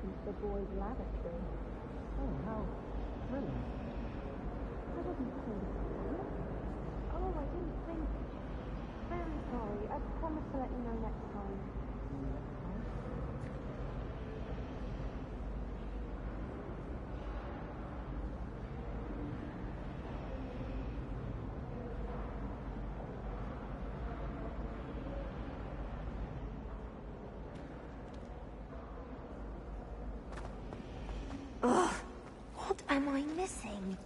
into the boys' lavatory. Oh, how thrilling. I wasn't told about it. Oh, I didn't think. Very sorry. I promise to let you know next time. Ugh, what am I missing?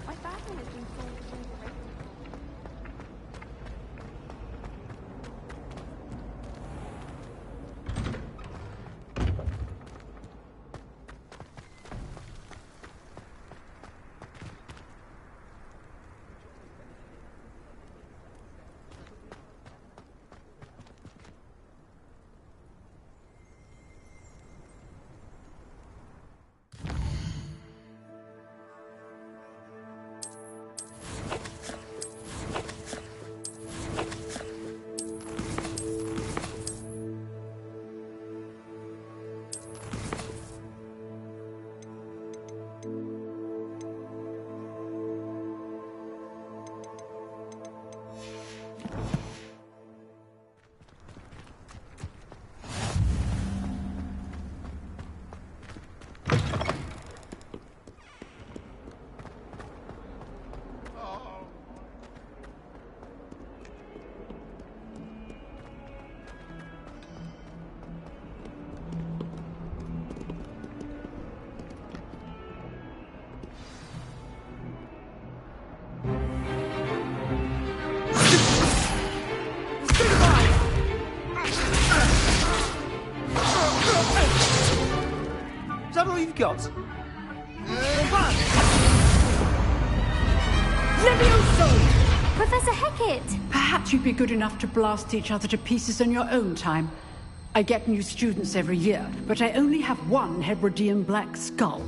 My bathroom has been full of things already. Is that all you've got? Levioso! Professor Hecat! Perhaps you'd be good enough to blast each other to pieces in your own time. I get new students every year, but I only have one Hebridean black skull.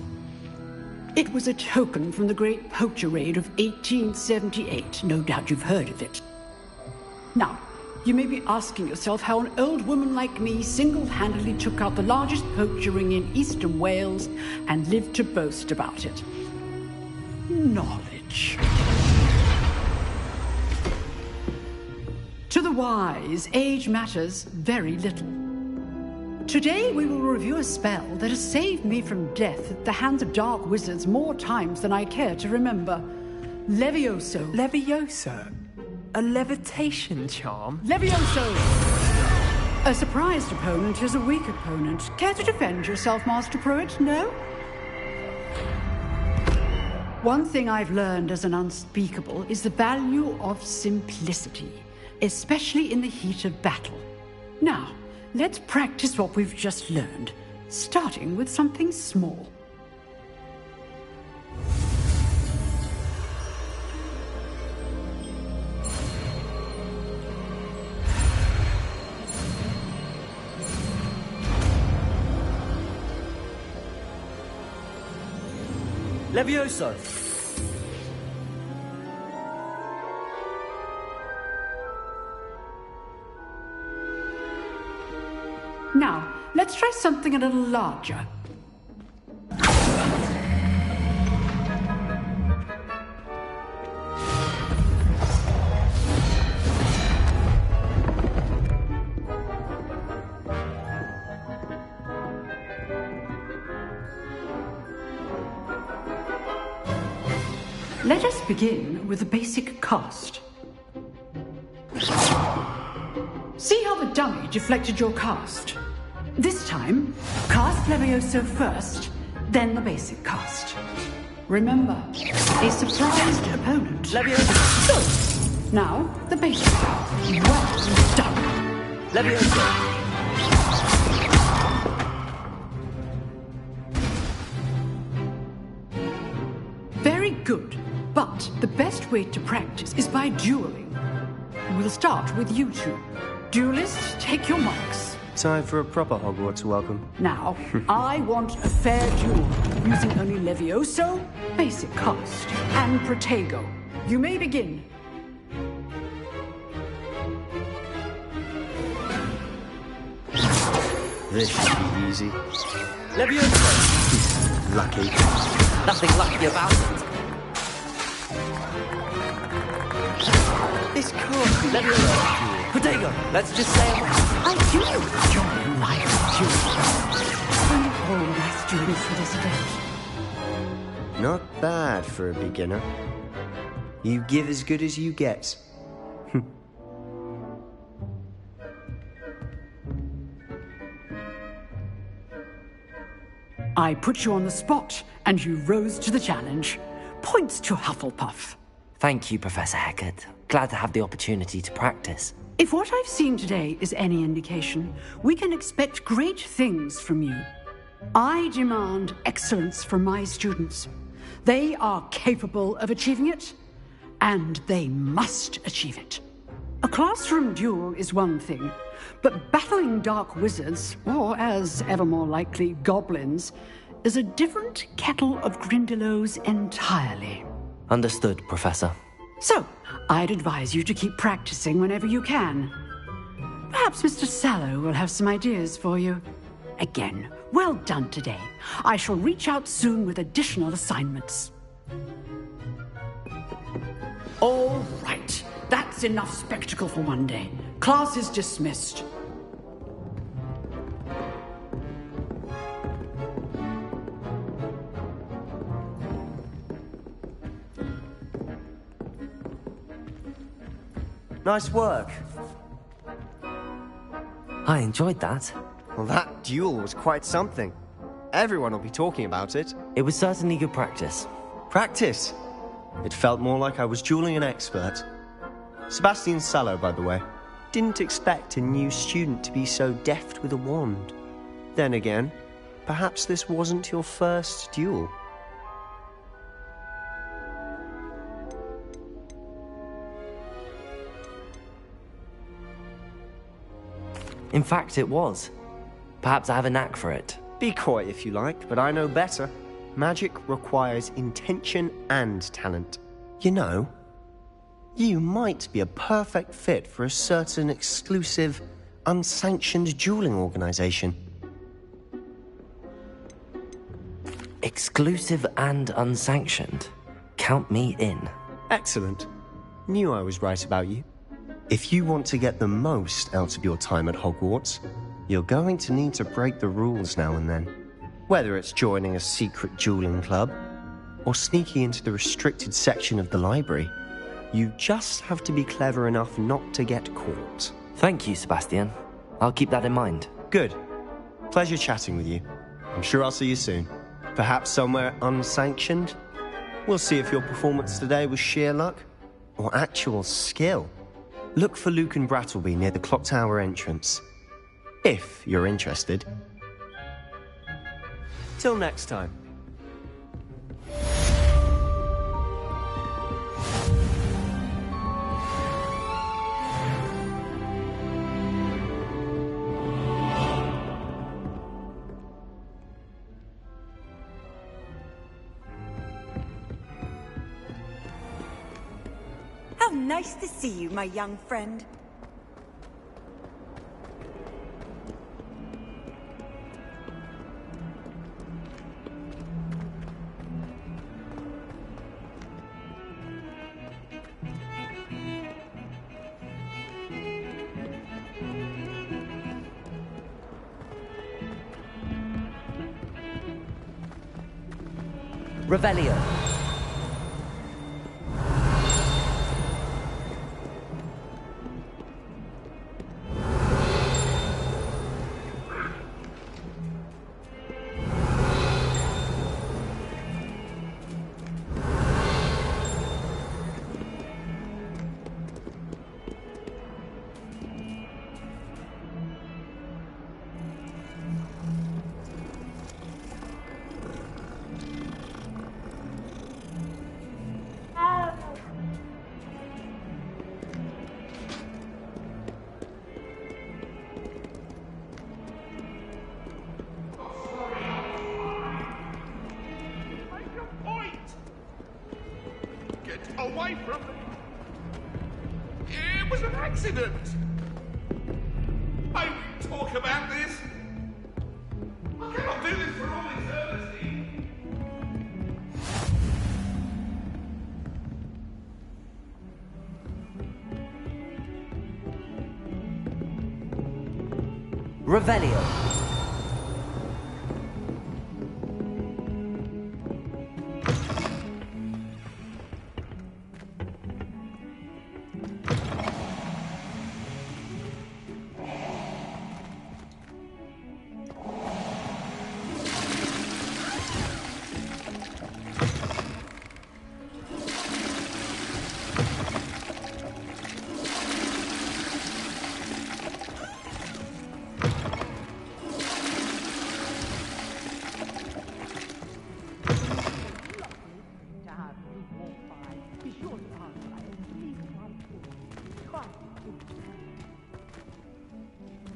It was a token from the Great Poacher Raid of 1878. No doubt you've heard of it. Now, you may be asking yourself how an old woman like me single-handedly took out the largest poacher ring in eastern Wales and lived to boast about it. Knowledge. To the wise, age matters very little. Today we will review a spell that has saved me from death at the hands of dark wizards more times than I care to remember. Levioso. Levioso? A levitation charm? Levioso! A surprised opponent is a weak opponent. Care to defend yourself, Master Pruitt? No? One thing I've learned as an unspeakable is the value of simplicity, especially in the heat of battle. Now, let's practice what we've just learned, starting with something small. Levioso! Now, let's try something a little larger. Let us begin with the basic cast. See how the dummy deflected your cast? This time, cast Levioso first, then the basic cast. Remember, a surprised opponent. Levioso! Good. Now, the basic. Well done. Levioso! Very good. But the best way to practice is by dueling. We'll start with you two. Duelists, take your marks. Time for a proper Hogwarts welcome. Now, I want a fair duel, using only Levioso, basic cast, and Protego. You may begin. This should be easy. Levioso! Lucky. Nothing lucky about it. This can't be Levioso! Protego! Let's just say I do enjoy life during all my students for this event. Not bad for a beginner. You give as good as you get. I put you on the spot, and you rose to the challenge. Points to Hufflepuff. Thank you, Professor Hecat. Glad to have the opportunity to practice. If what I've seen today is any indication, we can expect great things from you. I demand excellence from my students. They are capable of achieving it, and they must achieve it. A classroom duel is one thing, but battling dark wizards, or as ever more likely, goblins, is a different kettle of Grindylows entirely. Understood, Professor. So, I'd advise you to keep practicing whenever you can. Perhaps Mr. Sallow will have some ideas for you. Again, well done today. I shall reach out soon with additional assignments. All right. That's enough spectacle for one day. Class is dismissed. Nice work. I enjoyed that. Well, that duel was quite something. Everyone will be talking about it. It was certainly good practice. Practice. It felt more like I was dueling an expert. Sebastian Sallow, by the way. Didn't expect a new student to be so deft with a wand. Then again, perhaps this wasn't your first duel. In fact, it was. Perhaps I have a knack for it. Be coy if you like, but I know better. Magic requires intention and talent. You know, you might be a perfect fit for a certain exclusive, unsanctioned dueling organization. Exclusive and unsanctioned. Count me in. Excellent. Knew I was right about you. If you want to get the most out of your time at Hogwarts, you're going to need to break the rules now and then. Whether it's joining a secret dueling club, or sneaking into the restricted section of the library, you just have to be clever enough not to get caught. Thank you, Sebastian. I'll keep that in mind. Good. Pleasure chatting with you. I'm sure I'll see you soon. Perhaps somewhere unsanctioned? We'll see if your performance today was sheer luck, or actual skill. Look for Luke and Brattleby near the clock tower entrance. If you're interested. Till next time. How nice to see you, my young friend. Revelio. Get away from me! It was an accident! I will talk about this! I cannot do this for all eternity! Revelio.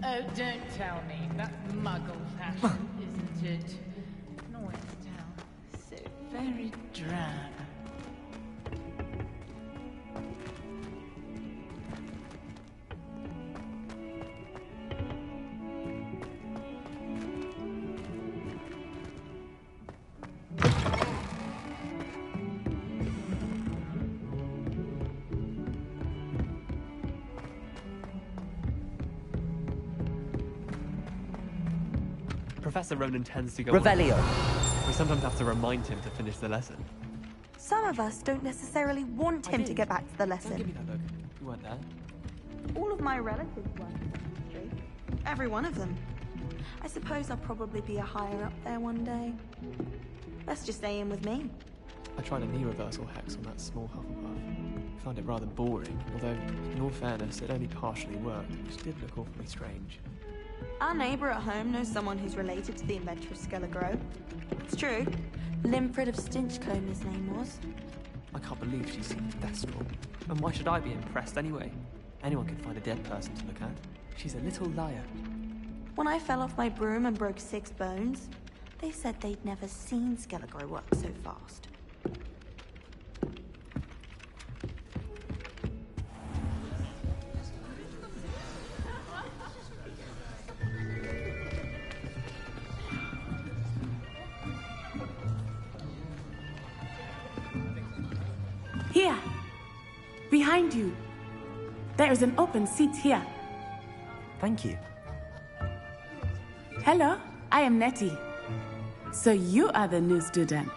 Oh, don't tell me. That muggle fashion, isn't it? Noise town. So very drab. Professor Ronan tends to go Revelio. on. We sometimes have to remind him to finish the lesson. Some of us don't necessarily want him to get back to the Don't give lesson. me that look. You weren't there. All of my relatives work in the industry. Every one of them. I suppose I'll probably be a higher up there one day. Let's just stay in with me. I tried a knee reversal hex on that small Hufflepuff. Found it rather boring, although, in all fairness, it only partially worked, which did look awfully strange. Our neighbour at home knows someone who's related to the inventor of Skelegro. It's true. Limfred of Stinchcombe, his name was. I can't believe she seemed thestral. And why should I be impressed anyway? Anyone can find a dead person to look at. She's a little liar. When I fell off my broom and broke 6 bones, they said they'd never seen Skelegro work so fast. Here, behind you. There is an open seat here. Thank you. Hello, I am Nettie. So you are the new student.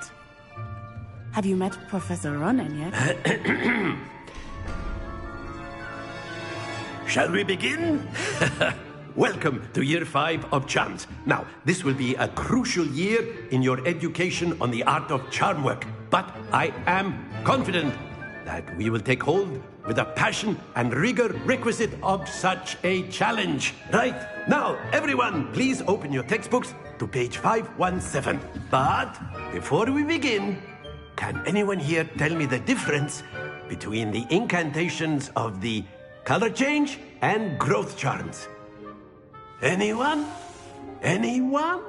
Have you met Professor Ronan yet? Shall we begin? Welcome to Year 5 of Charms. Now, this will be a crucial year in your education on the art of charm work. But I am confident that we will take hold with the passion and rigor requisite of such a challenge. Right, now, everyone, please open your textbooks to page 517. But before we begin, can anyone here tell me the difference between the incantations of the color change and growth charms? Anyone? Anyone?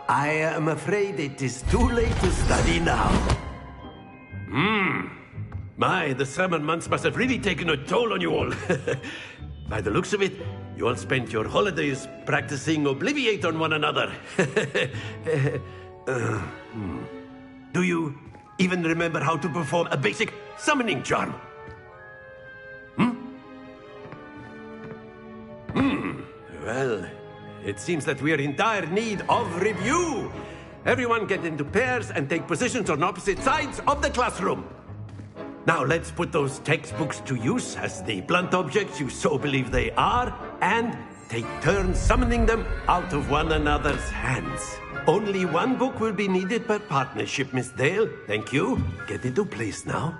I am afraid it is too late to study now. My, the summer months must have really taken a toll on you all. By the looks of it, you all spent your holidays practicing Obliviate on one another. Do you even remember how to perform a basic summoning charm? Well, it seems that we are in dire need of review. Everyone get into pairs and take positions on opposite sides of the classroom. Now let's put those textbooks to use as the blunt objects you so believe they are, and take turns summoning them out of one another's hands. Only one book will be needed per partnership, Miss Dale. Thank you. Get into place now.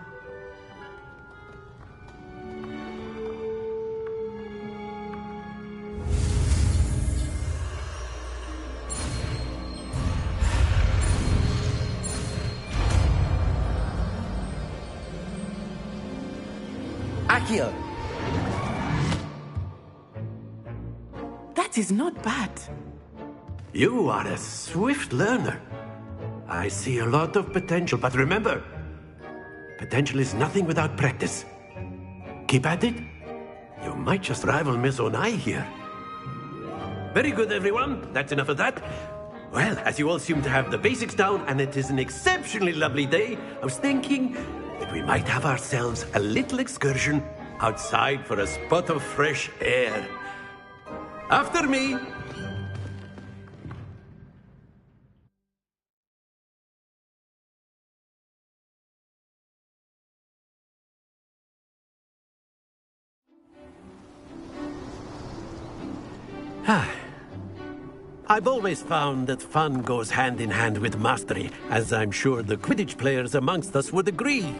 Accio. That is not bad. You are a swift learner. I see a lot of potential, but remember, potential is nothing without practice. Keep at it. You might just rival Miss Onai here. Very good, everyone. That's enough of that. Well, as you all seem to have the basics down, and it is an exceptionally lovely day, I was thinking that we might have ourselves a little excursion outside for a spot of fresh air. After me. I've always found that fun goes hand in hand with mastery, as I'm sure the Quidditch players amongst us would agree.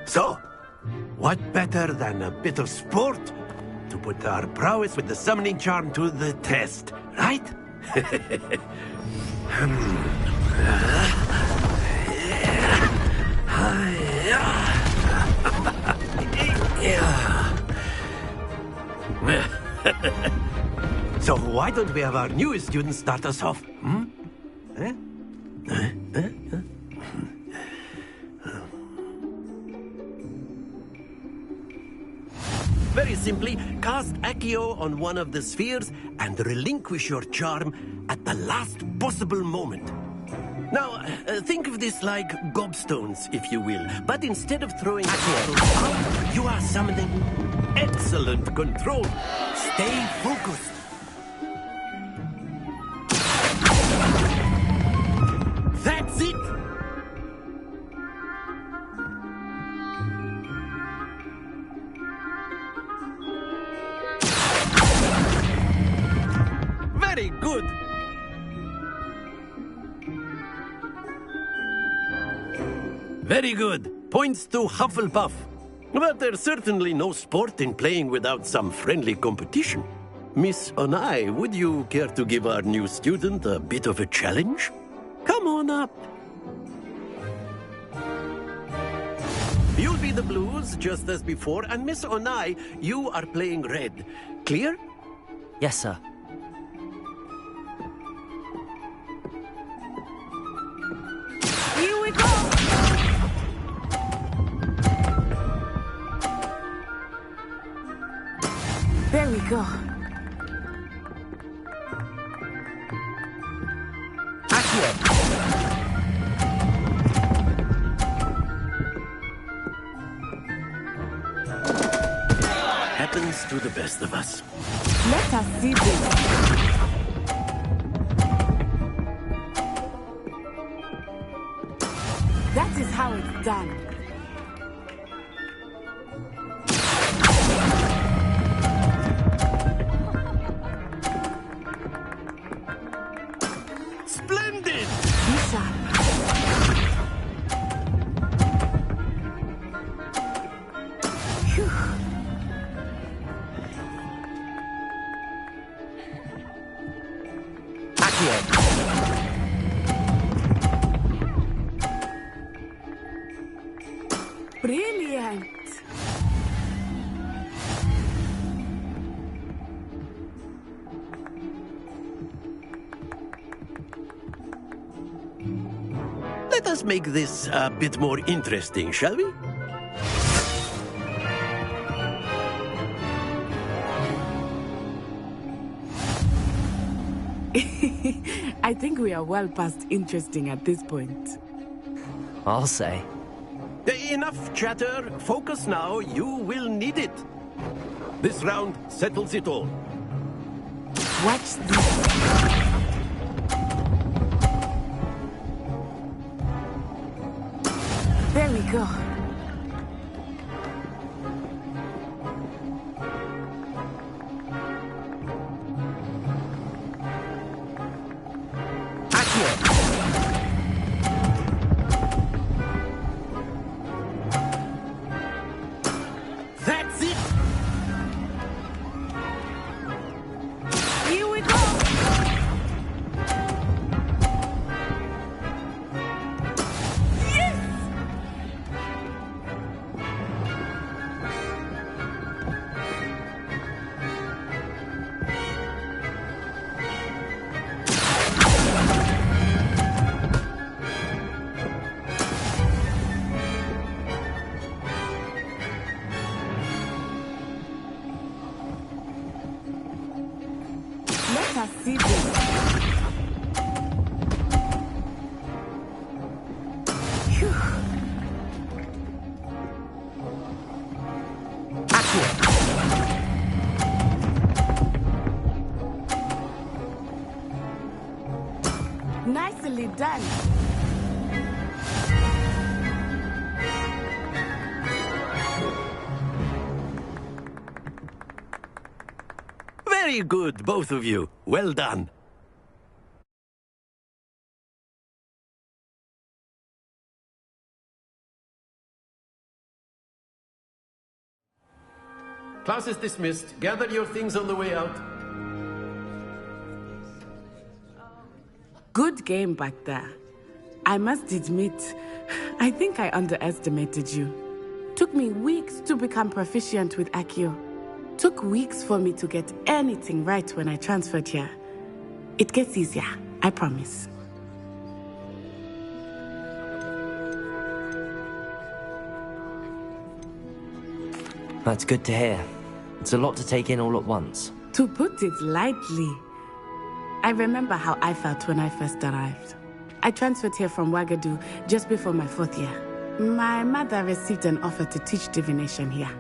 So, what better than a bit of sport to put our prowess with the summoning charm to the test, right? So why don't we have our newest student start us off? Very simply, cast Accio on one of the spheres and relinquish your charm at the last possible moment. Now, think of this like gobstones, if you will. But instead of throwing Accio out, you are summoning excellent control. Stay focused. That's it! Very good! Very good. Points to Hufflepuff. But there's certainly no sport in playing without some friendly competition. Miss Onai, would you care to give our new student a bit of a challenge? Come on up. You'll be the blues, just as before, and Miss Onai, you are playing red. Clear? Yes, sir. Here we go! There we go. Happens to the best of us. Let us see this. That is how it's done. Splendid! Be sharp. Phew. Brilliant. Let us make this a bit more interesting, shall we? I think we are well past interesting at this point. I'll say. Enough chatter. Focus now. You will need it. This round settles it all. Watch this. There we go. That's it! Here we go! Yes! Nicely done. Very good, both of you. Well done. Class is dismissed. Gather your things on the way out. Good game back there. I must admit, I think I underestimated you. Took me weeks to become proficient with Accio. Took weeks for me to get anything right when I transferred here. It gets easier, I promise. That's good to hear. It's a lot to take in all at once. To put it lightly, I remember how I felt when I first arrived. I transferred here from Ouagadougou just before my 4th year. My mother received an offer to teach divination here.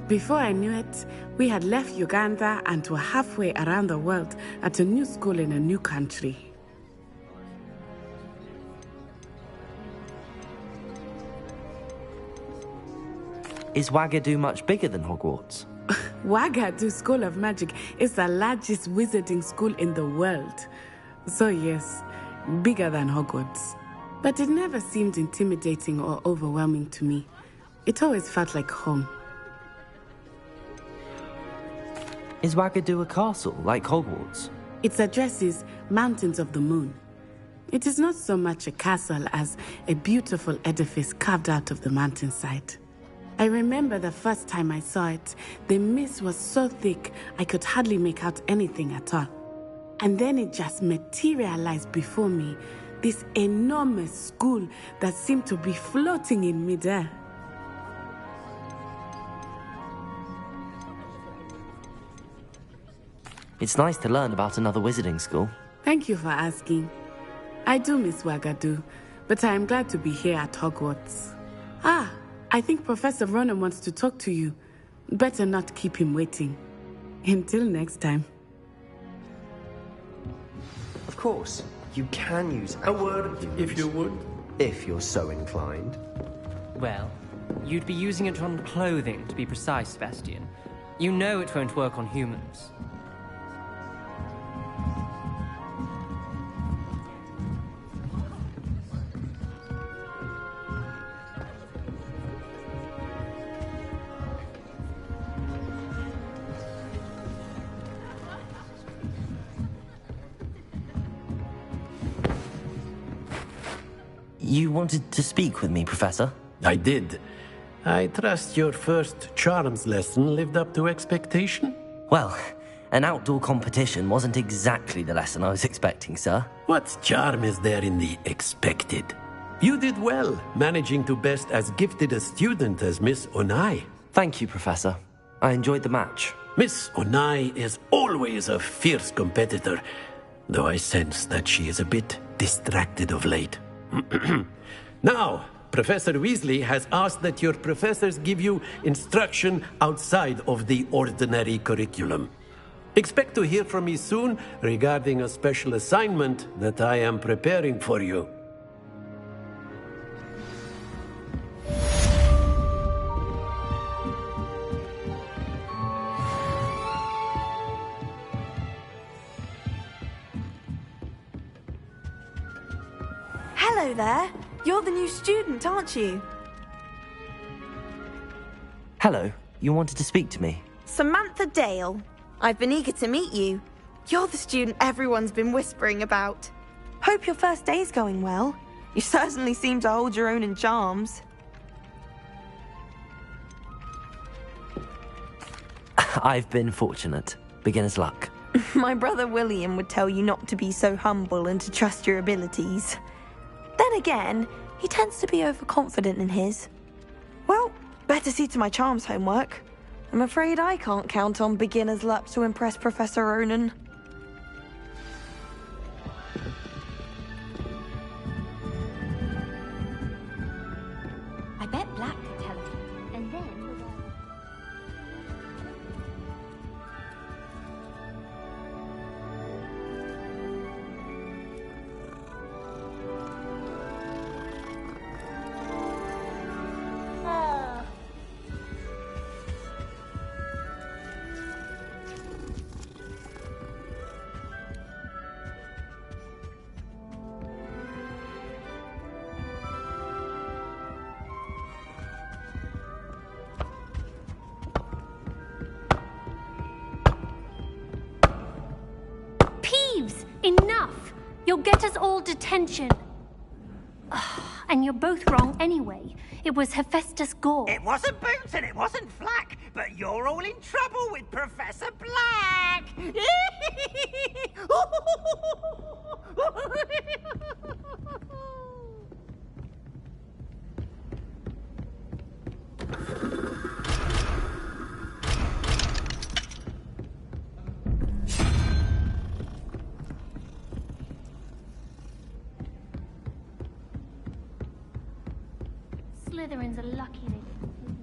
Before I knew it, we had left Uganda and were halfway around the world at a new school in a new country. Is Ouagadougou much bigger than Hogwarts? Ouagadougou School of Magic is the largest wizarding school in the world. So yes, bigger than Hogwarts. But it never seemed intimidating or overwhelming to me. It always felt like home. Is Ouagadougou a castle, like Hogwarts? Its address is Mountains of the Moon. It is not so much a castle as a beautiful edifice carved out of the mountainside. I remember the first time I saw it, the mist was so thick I could hardly make out anything at all. And then it just materialized before me, this enormous school that seemed to be floating in midair. It's nice to learn about another wizarding school. Thank you for asking. I do miss Ouagadougou, but I am glad to be here at Hogwarts. I think Professor Ronan wants to talk to you. Better not keep him waiting. Until next time. Of course, you can use A word, if you would. if you're so inclined. Well, you'd be using it on clothing, to be precise, Sebastian. You know it won't work on humans. You wanted to speak with me, Professor? I did. I trust your first charms lesson lived up to expectation? Well, an outdoor competition wasn't exactly the lesson I was expecting, sir. What charm is there in the expected? You did well, managing to best as gifted a student as Miss Onai. Thank you, Professor. I enjoyed the match. Miss Onai is always a fierce competitor, though I sense that she is a bit distracted of late. Now, Professor Weasley has asked that your professors give you instruction outside of the ordinary curriculum. Expect to hear from me soon regarding a special assignment that I am preparing for you. Hello there. You're the new student, aren't you? Hello. You wanted to speak to me? Samantha Dale. I've been eager to meet you. You're the student everyone's been whispering about. Hope your first day's going well. You certainly seem to hold your own in charms. I've been fortunate. Beginner's luck. My brother William would tell you not to be so humble and to trust your abilities. Then again, he tends to be overconfident in his. Well, better see to my charms homework. I'm afraid I can't count on beginner's luck to impress Professor Ronan. I bet Black could tell us. And then... all detention. And you're both wrong anyway. It was Hephaestus Gore. It wasn't Boots and it wasn't Flack, but you're all in trouble with Professor Black! Slytherins are lucky they didn't.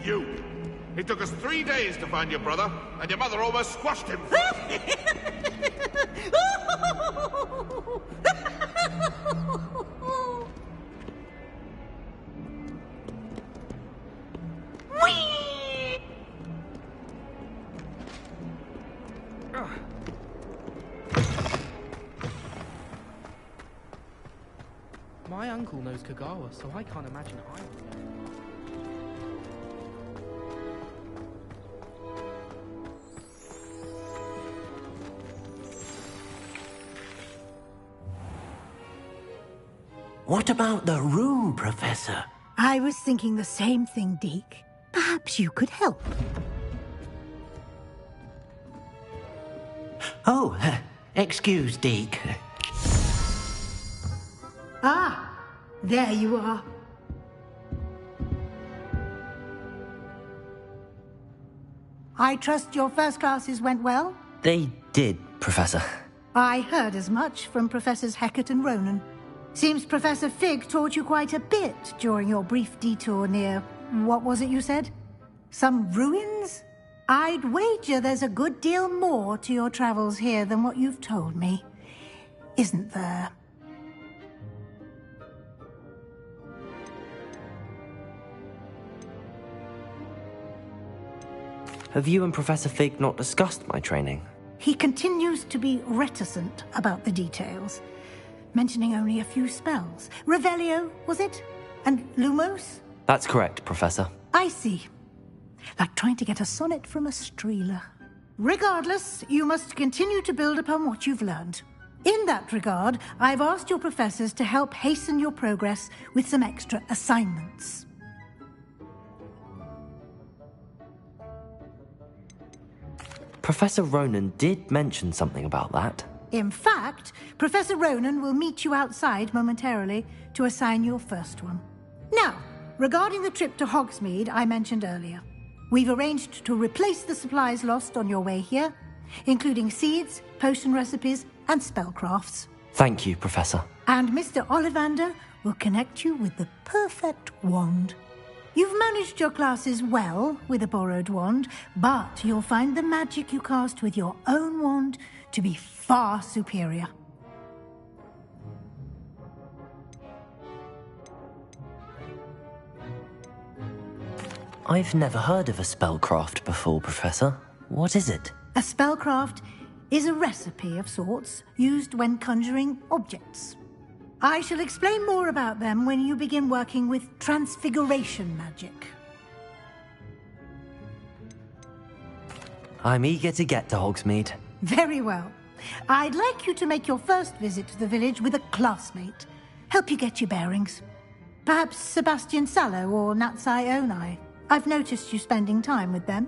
You! It took us 3 days to find your brother, and your mother almost squashed him. My uncle knows Kagawa, so I can't imagine I would know. What about the room, Professor? I was thinking the same thing, Deke. Perhaps you could help. Oh, excuse, Deke. Ah, there you are. I trust your first classes went well? They did, Professor. I heard as much from Professors Hecat and Ronan. Seems Professor Fig taught you quite a bit during your brief detour near... what was it you said? Some ruins? I'd wager there's a good deal more to your travels here than what you've told me. Isn't there? Have you and Professor Fig not discussed my training? He continues to be reticent about the details, mentioning only a few spells. Revelio, was it? And Lumos? That's correct, Professor. I see. Like trying to get a sonnet from a streeler. Regardless, you must continue to build upon what you've learned. In that regard, I've asked your professors to help hasten your progress with some extra assignments. Professor Ronan did mention something about that. In fact, Professor Ronan will meet you outside momentarily to assign your first one. Now, regarding the trip to Hogsmeade I mentioned earlier, we've arranged to replace the supplies lost on your way here, including seeds, potion recipes, and spellcrafts. Thank you, Professor. And Mr. Ollivander will connect you with the perfect wand. You've managed your classes well with a borrowed wand, but you'll find the magic you cast with your own wand to be far superior. I've never heard of a spellcraft before, Professor. What is it? A spellcraft is a recipe of sorts used when conjuring objects. I shall explain more about them when you begin working with transfiguration magic. I'm eager to get to Hogsmeade. Very well. I'd like you to make your first visit to the village with a classmate. Help you get your bearings. Perhaps Sebastian Sallow or Natsai Onai. I've noticed you spending time with them.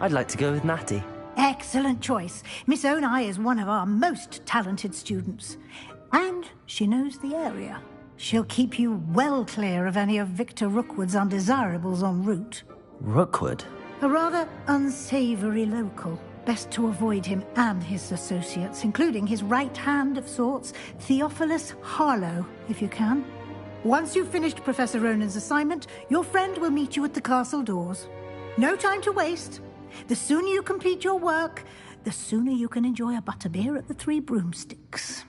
I'd like to go with Natty. Excellent choice. Miss Onai is one of our most talented students. And she knows the area. She'll keep you well clear of any of Victor Rookwood's undesirables en route. Rookwood? A rather unsavory local. Best to avoid him and his associates, including his right hand of sorts, Theophilus Harlow, if you can. Once you've finished Professor Ronan's assignment, your friend will meet you at the castle doors. No time to waste. The sooner you complete your work, the sooner you can enjoy a butterbeer at the Three Broomsticks.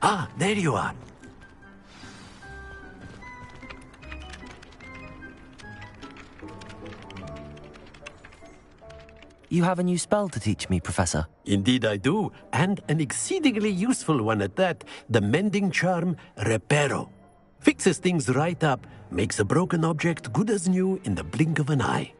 Ah, there you are. You have a new spell to teach me, Professor. Indeed I do, and an exceedingly useful one at that. The mending charm, Reparo. Fixes things right up, makes a broken object good as new in the blink of an eye.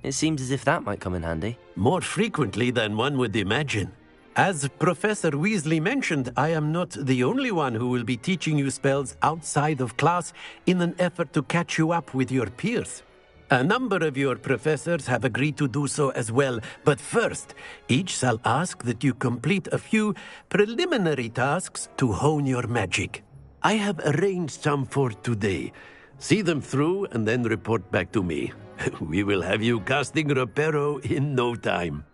It seems as if that might come in handy. More frequently than one would imagine. As Professor Weasley mentioned, I am not the only one who will be teaching you spells outside of class in an effort to catch you up with your peers. A number of your professors have agreed to do so as well, but first, each shall ask that you complete a few preliminary tasks to hone your magic. I have arranged some for today. See them through and then report back to me. We will have you casting Reparo in no time.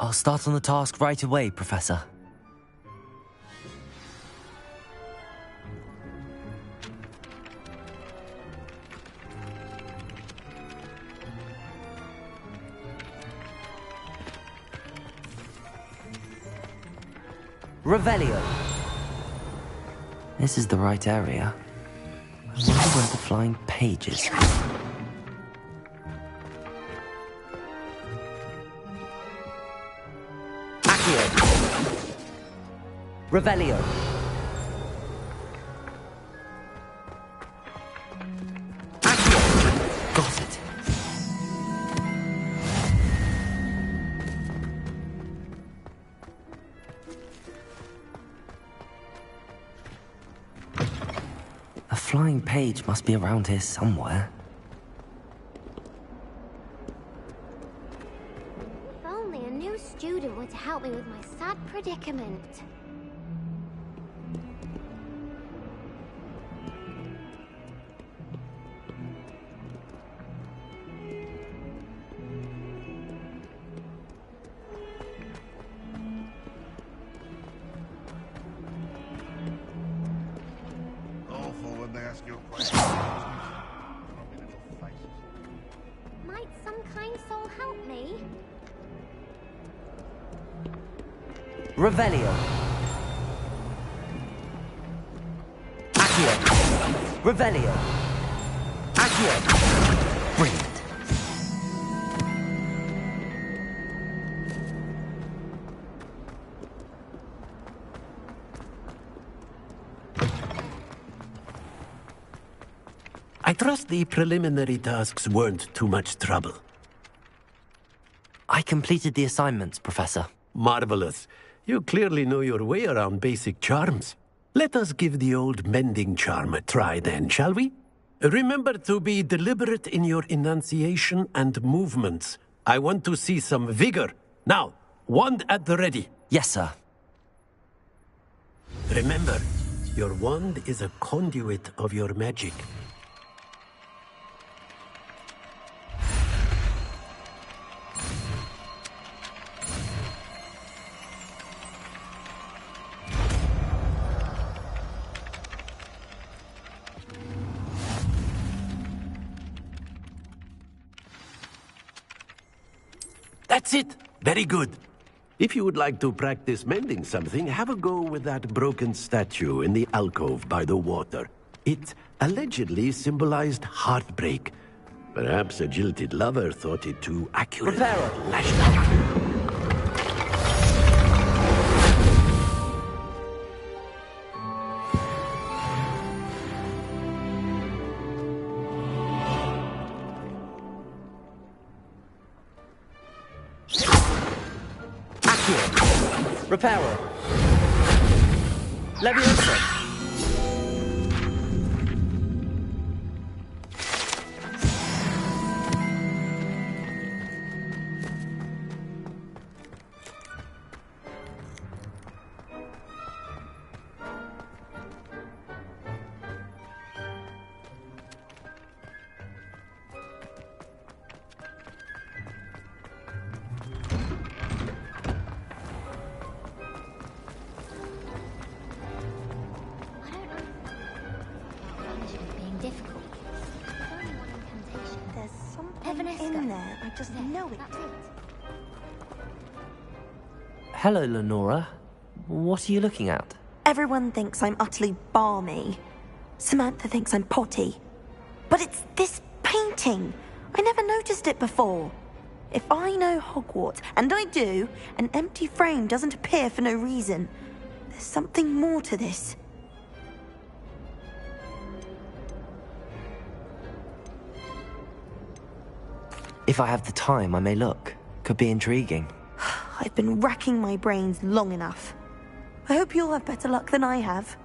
I'll start on the task right away, Professor. Revelio. This is the right area. I wonder where the flying page is. Accio. Revelio. Accio. Got it. A flying page must be around here somewhere. If only a new student were to help me with my sad predicament. Might some kind soul help me? Revelio. Accio. Revelio. Accio. Brilliant. trust the preliminary tasks weren't too much trouble. I completed the assignments, Professor. Marvelous. You clearly know your way around basic charms. Let us give the old mending charm a try then, shall we? Remember to be deliberate in your enunciation and movements. I want to see some vigor. Now, wand at the ready. Yes, sir. Remember, your wand is a conduit of your magic. That's it! Very good. If you would like to practice mending something, have a go with that broken statue in the alcove by the water. It allegedly symbolized heartbreak. Perhaps a jilted lover thought it too accurate. Lashed out. Reparo. Leviosa. Hello, Lenora. What are you looking at? Everyone thinks I'm utterly balmy. Samantha thinks I'm potty. But it's this painting. I never noticed it before. If I know Hogwarts, and I do, an empty frame doesn't appear for no reason. There's something more to this. If I have the time, I may look. Could be intriguing. I've been racking my brains long enough. I hope you'll have better luck than I have.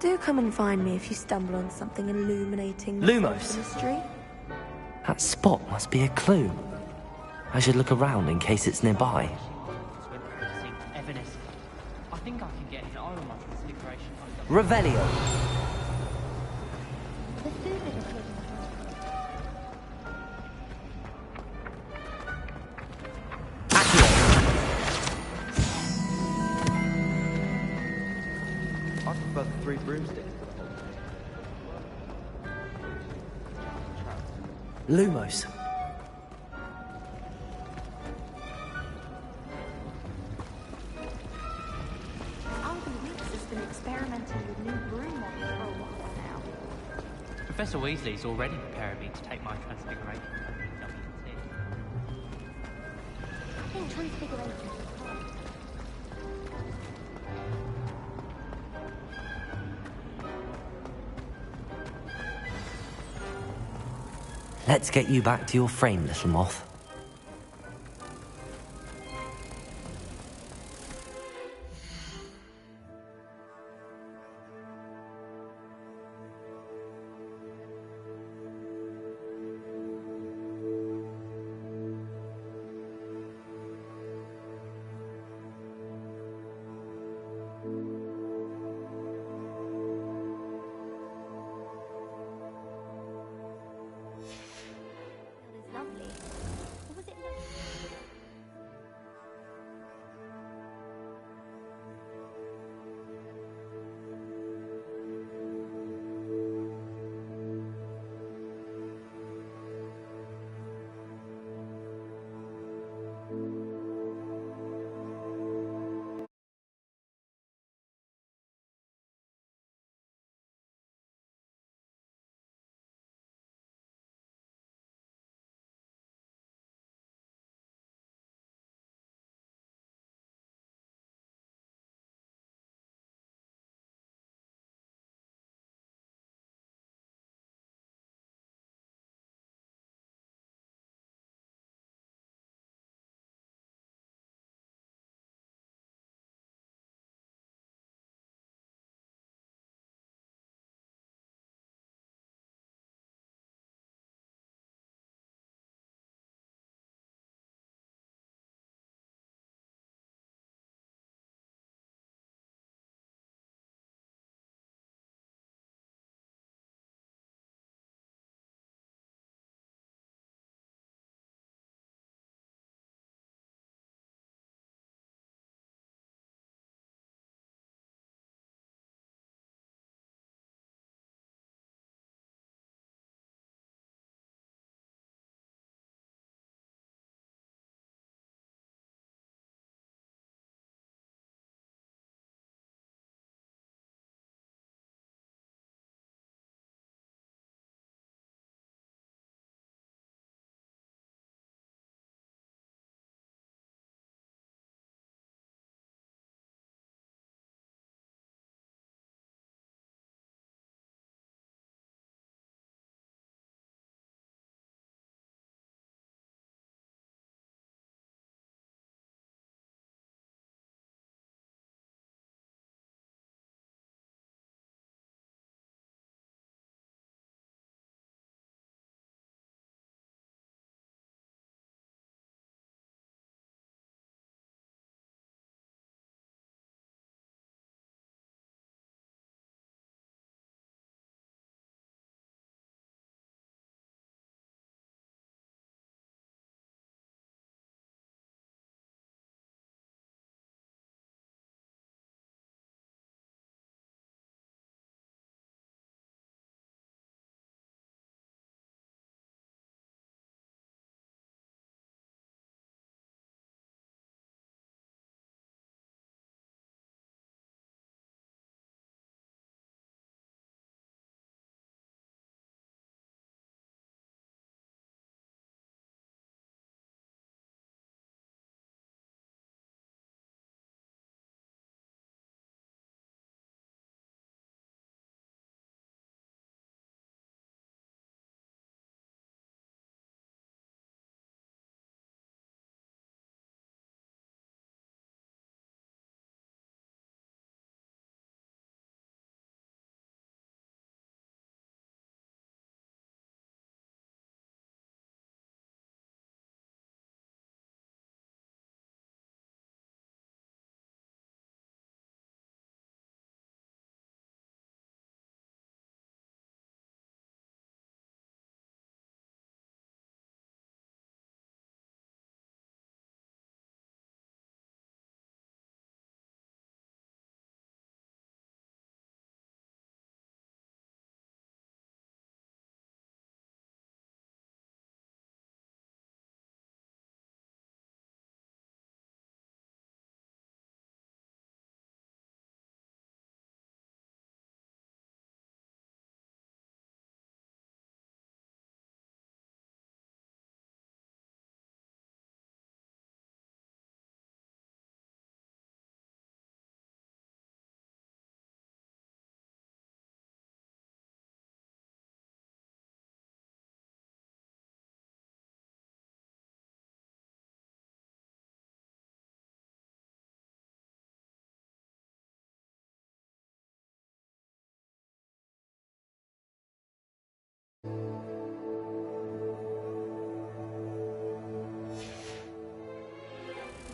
Do come and find me if you stumble on something illuminating the Lumos. mystery. That spot must be a clue. I should look around in case it's nearby. I think I can get an aroma configuration. Revelio. I prefer the 3 broomsticks to the whole. Lumos. Uncle Weeks has been experimenting with new broom models for a while now. Professor Weasley's already preparing me to take my transfiguration. I think transfiguration is hard. Let's get you back to your frame, little moth. That is lovely.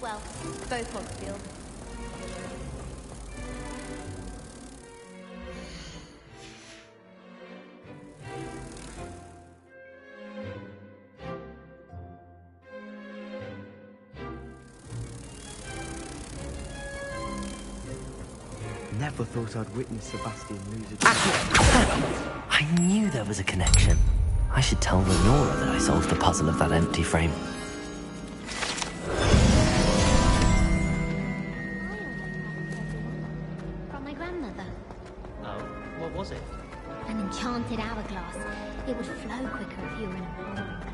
Well, both Hogsfield. Never thought I'd witness Sebastian lose a... I knew there was a connection. I should tell Lenora that I solved the puzzle of that empty frame. From my grandmother. Oh, what was it? An enchanted hourglass. It would flow quicker if you were in a bowl of class.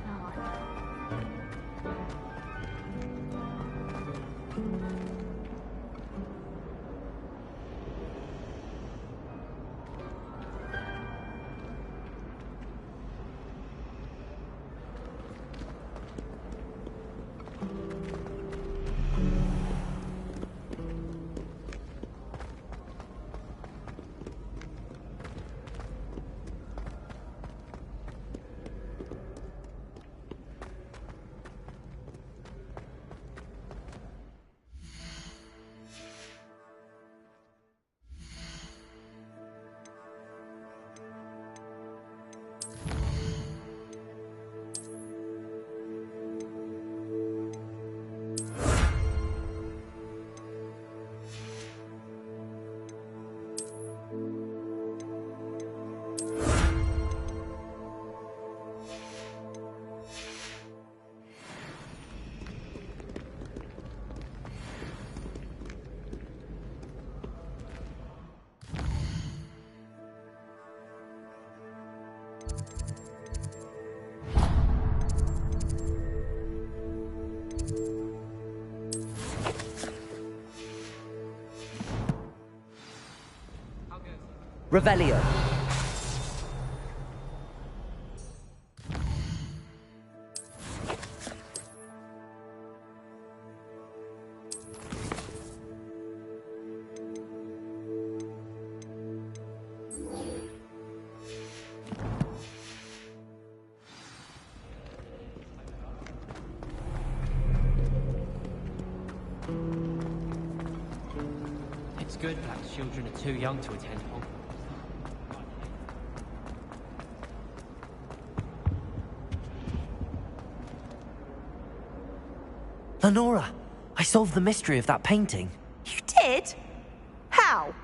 Revelio. It's good that children are too young to attend Hogwarts. Lenora, I solved the mystery of that painting. You did? How?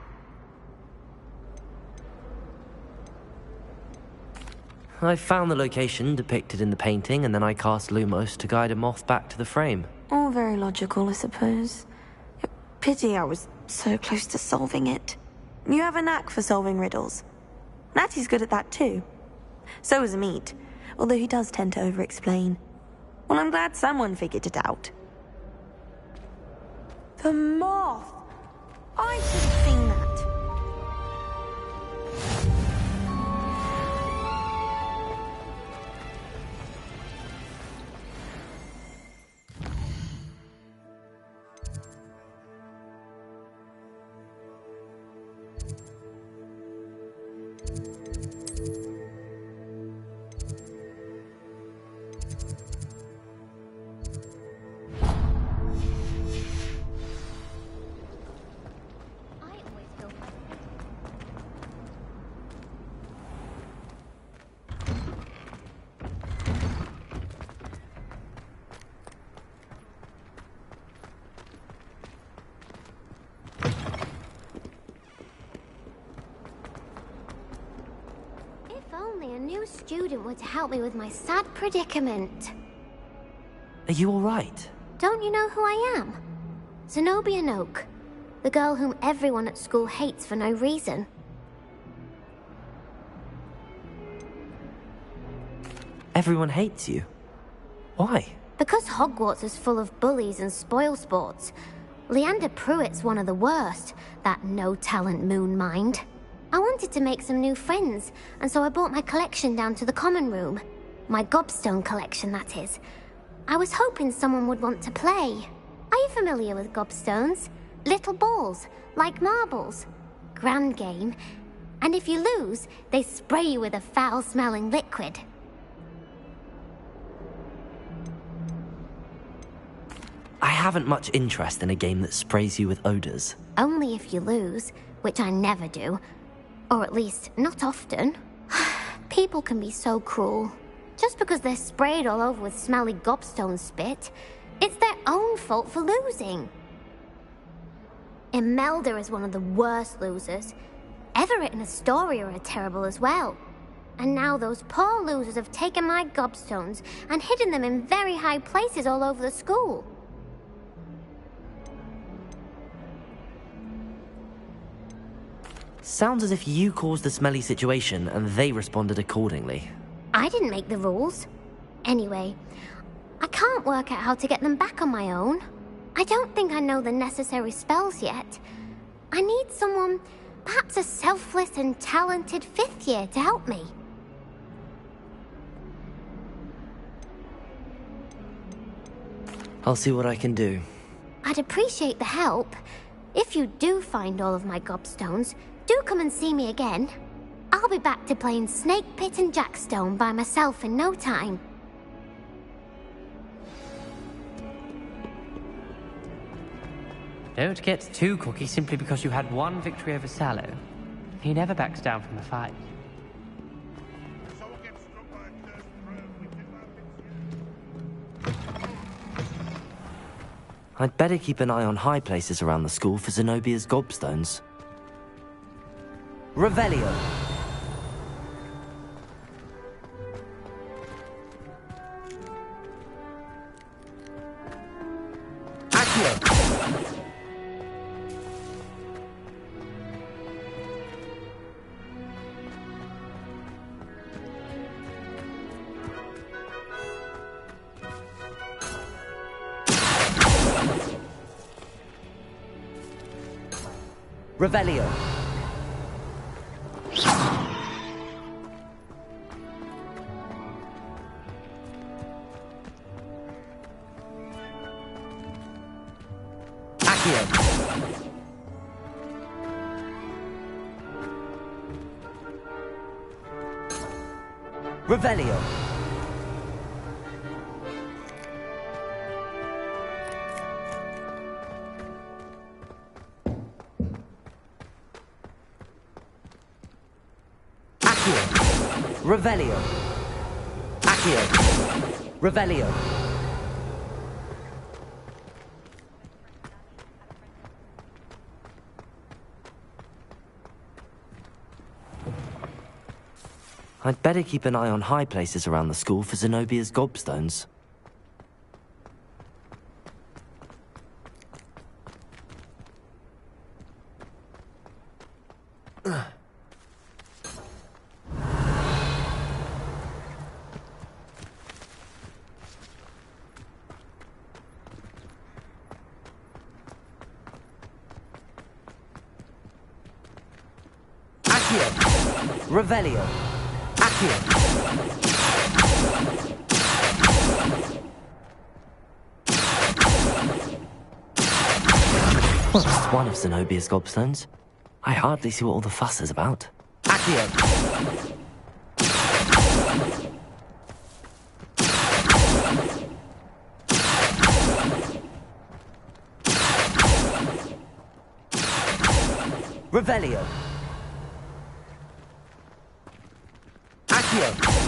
I found the location depicted in the painting, and then I cast Lumos to guide a moth back to the frame. All very logical, I suppose. Pity I was so close to solving it. You have a knack for solving riddles. Natty's good at that too. So is Meat, although he does tend to over-explain. Well, I'm glad someone figured it out. The moth! I should have seen that. Only a new student were to help me with my sad predicament. Are you all right? Don't you know who I am? Zenobia Noak, the girl whom everyone at school hates for no reason. Everyone hates you. Why? Because Hogwarts is full of bullies and spoilsports. Leander Pruitt's one of the worst, that no-talent moon mind. I wanted to make some new friends, and so I brought my collection down to the common room. My gobstone collection, that is. I was hoping someone would want to play. Are you familiar with gobstones? Little balls, like marbles. Grand game. And if you lose, they spray you with a foul-smelling liquid. I haven't much interest in a game that sprays you with odors. Only if you lose, which I never do. Or at least, not often. People can be so cruel. Just because they're sprayed all over with smelly gobstone spit, it's their own fault for losing. Imelda is one of the worst losers. Everett and Astoria are terrible as well. And now those poor losers have taken my gobstones and hidden them in very high places all over the school. Sounds as if you caused the smelly situation and they responded accordingly. I didn't make the rules. Anyway, I can't work out how to get them back on my own. I don't think I know the necessary spells yet. I need someone, perhaps a selfless and talented 5th year to help me. I'll see what I can do. I'd appreciate the help. If you do find all of my gobstones, do come and see me again. I'll be back to playing Snake Pit and Jackstone by myself in no time. Don't get too cocky simply because you had one victory over Sallow. He never backs down from a fight. I'd better keep an eye on high places around the school for Zenobia's gobstones. Revelio! Accio! Revelio! Revelio! Accio! Revelio! Accio! Revelio! I'd better keep an eye on high places around the school for Zenobia's gobstones. Accio! Revelio! Well, just one of Zenobia's gobstones. I hardly see what all the fuss is about. Accio! Revelio! Accio!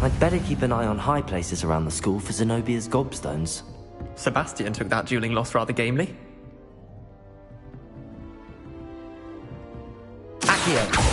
I'd better keep an eye on high places around the school for Zenobia's gobstones. Sebastian took that dueling loss rather gamely. Accio!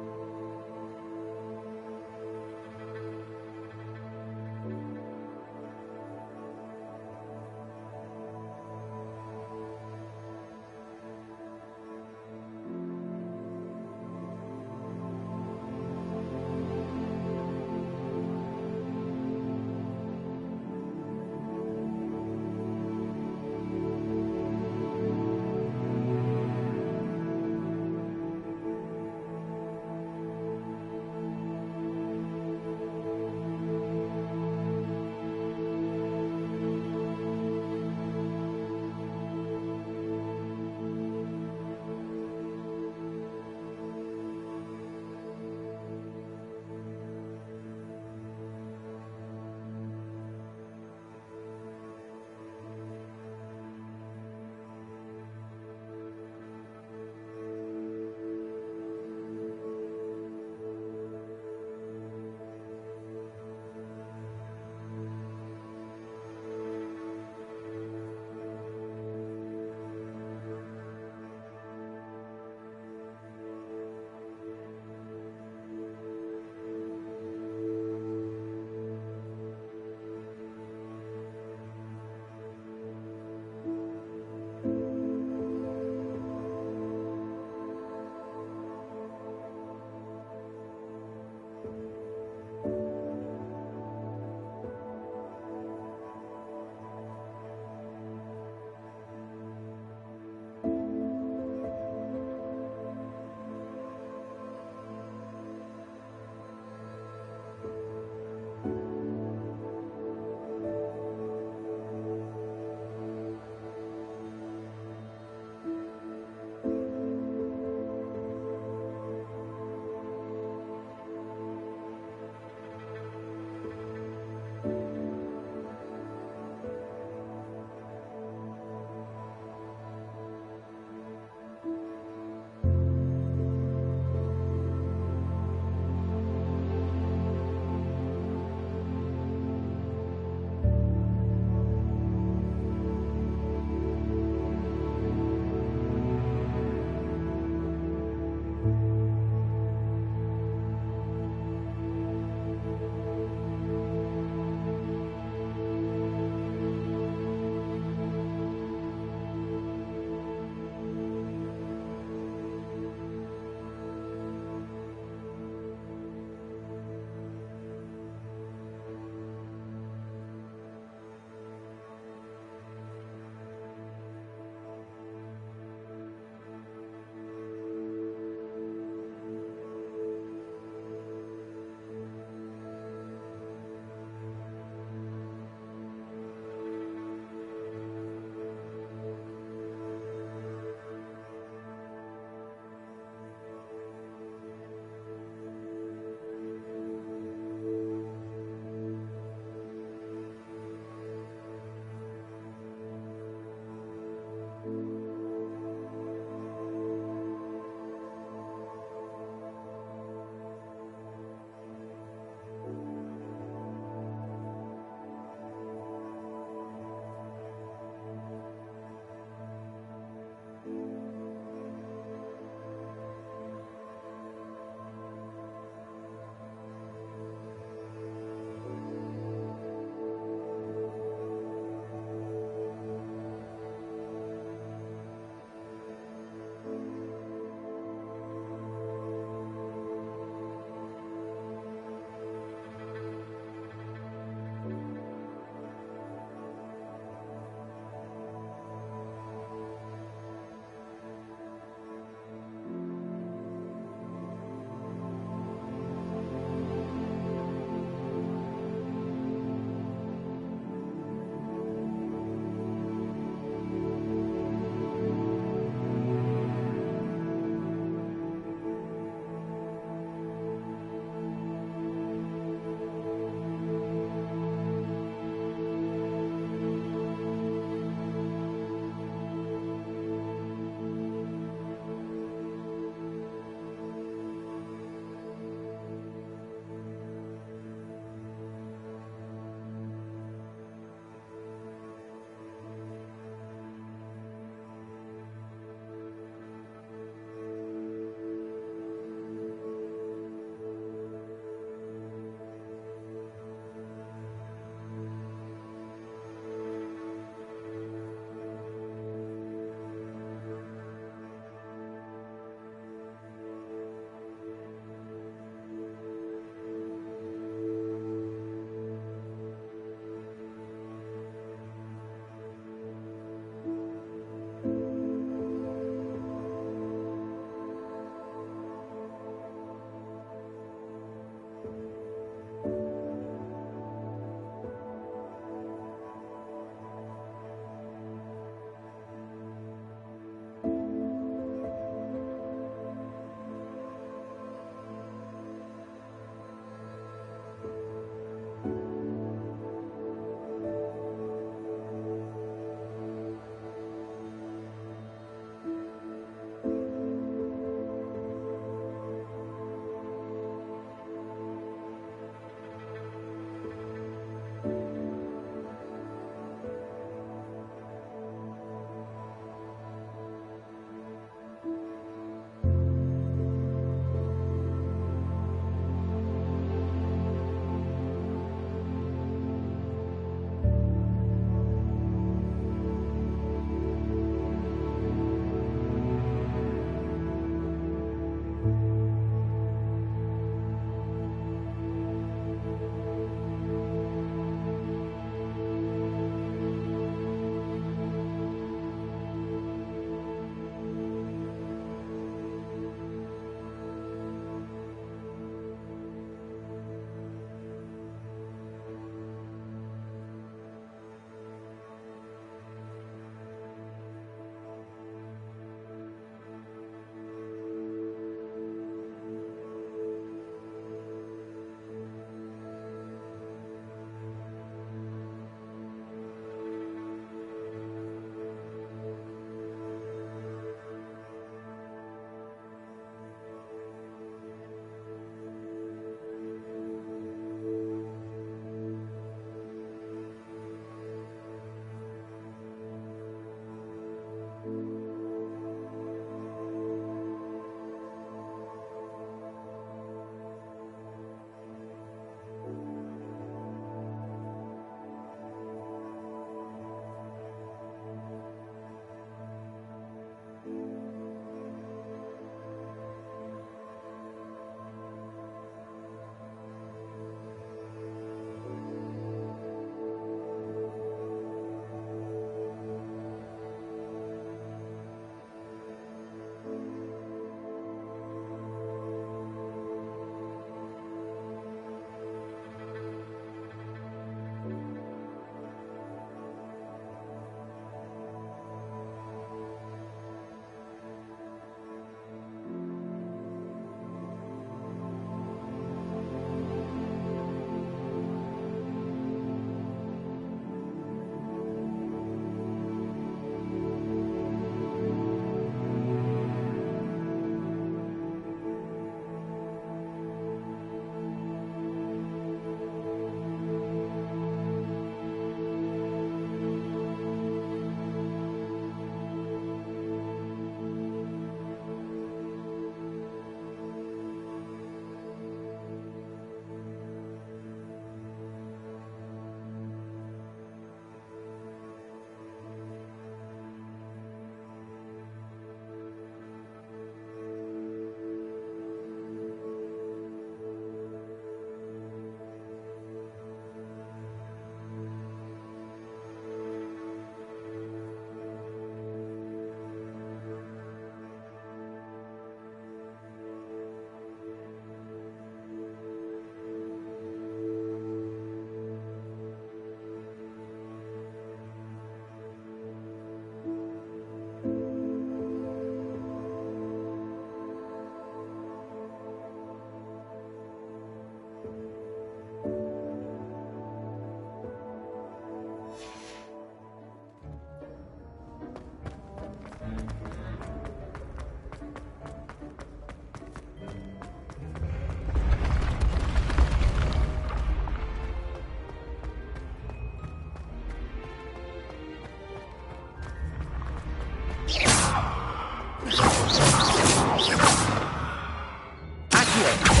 Accio!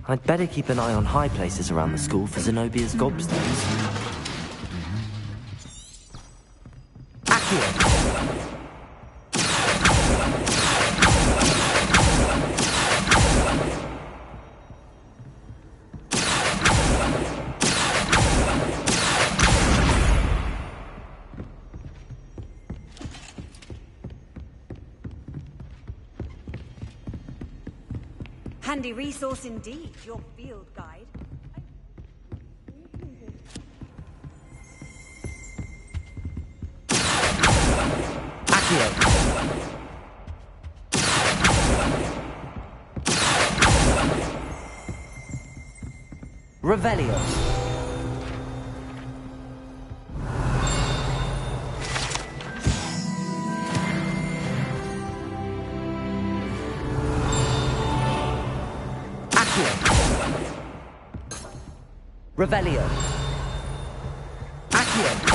I'd better keep an eye on high places around the school for Zenobia's gobstones. Handy resource indeed, your field guide. Revelio. Revelio. Accio.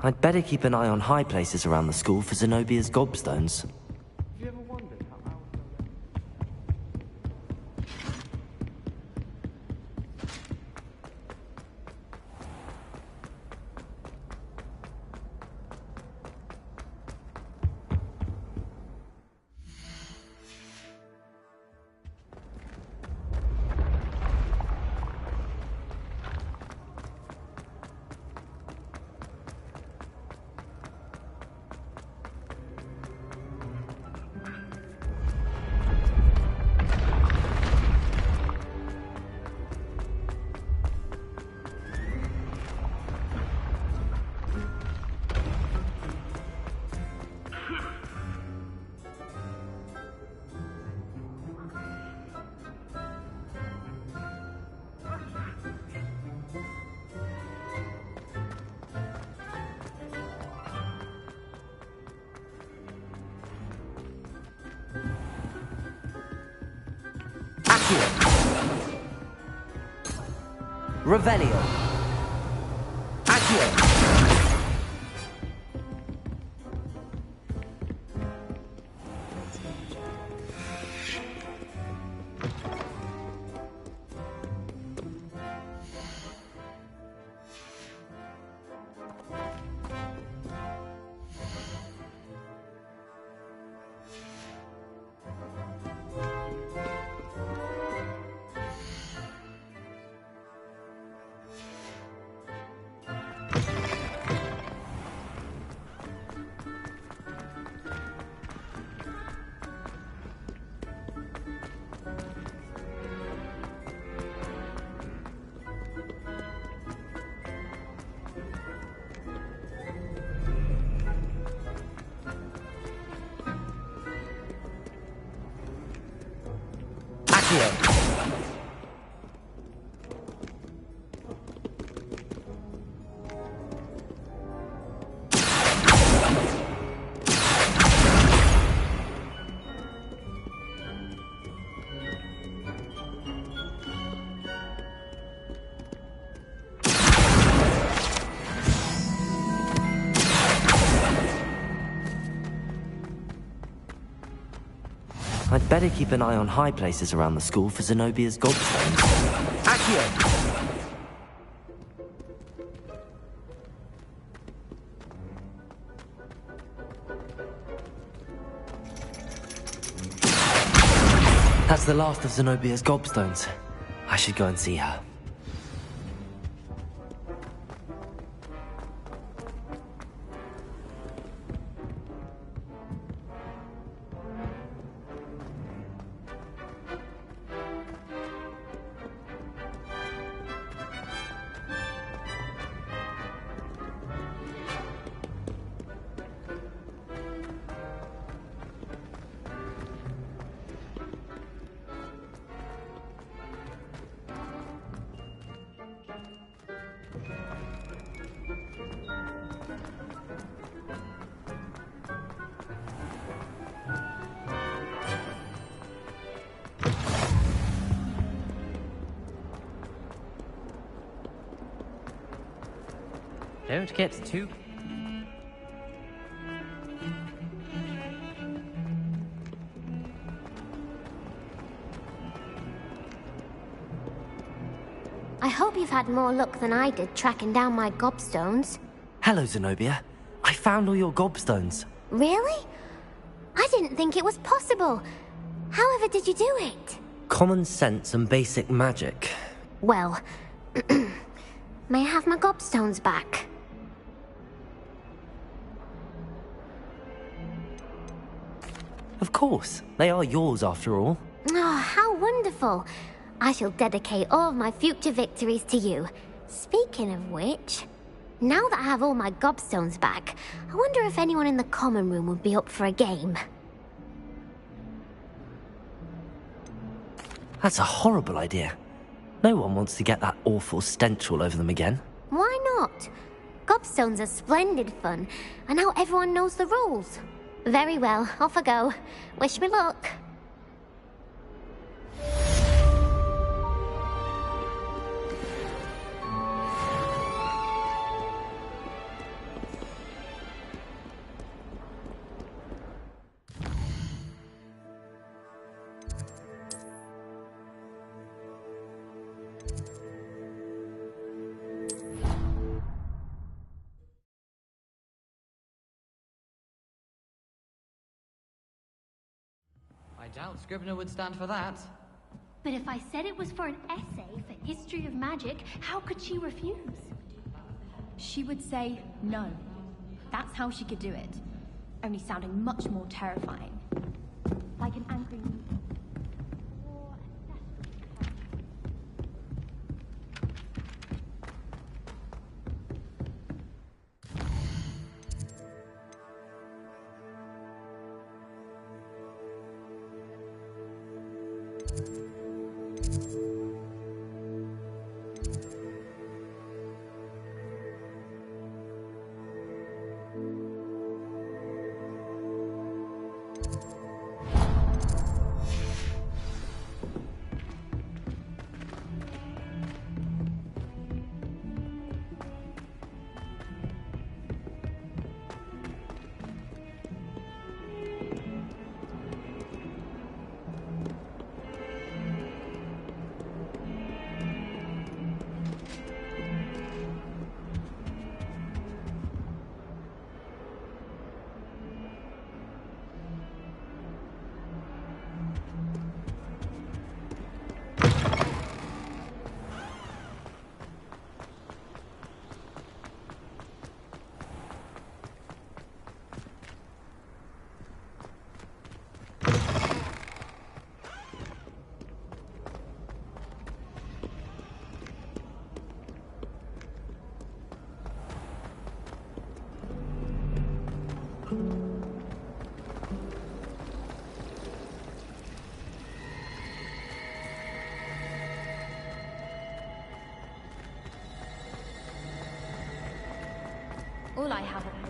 I'd better keep an eye on high places around the school for Zenobia's gobstones. Revelio. Accio. Accio. I'd better keep an eye on high places around the school for Zenobia's gobstones. Accio. That's the last of Zenobia's gobstones. I should go and see her. Don't get too... I hope you've had more luck than I did tracking down my gobstones. Hello, Zenobia. I found all your gobstones. Really? I didn't think it was possible. However did you do it? Common sense and basic magic. Well, may I have my gobstones back? Of course. They are yours after all. Oh, how wonderful. I shall dedicate all of my future victories to you. Speaking of which, now that I have all my gobstones back, I wonder if anyone in the common room would be up for a game. That's a horrible idea. No one wants to get that awful stench all over them again. Why not? Gobstones are splendid fun, and now everyone knows the rules. Very well, off I go. Wish me luck. I doubt Scrivener would stand for that. But if I said it was for an essay for history of magic, how could she refuse? She would say no. That's how she could do it. Only sounding much more terrifying. Like an angry... I have a plan.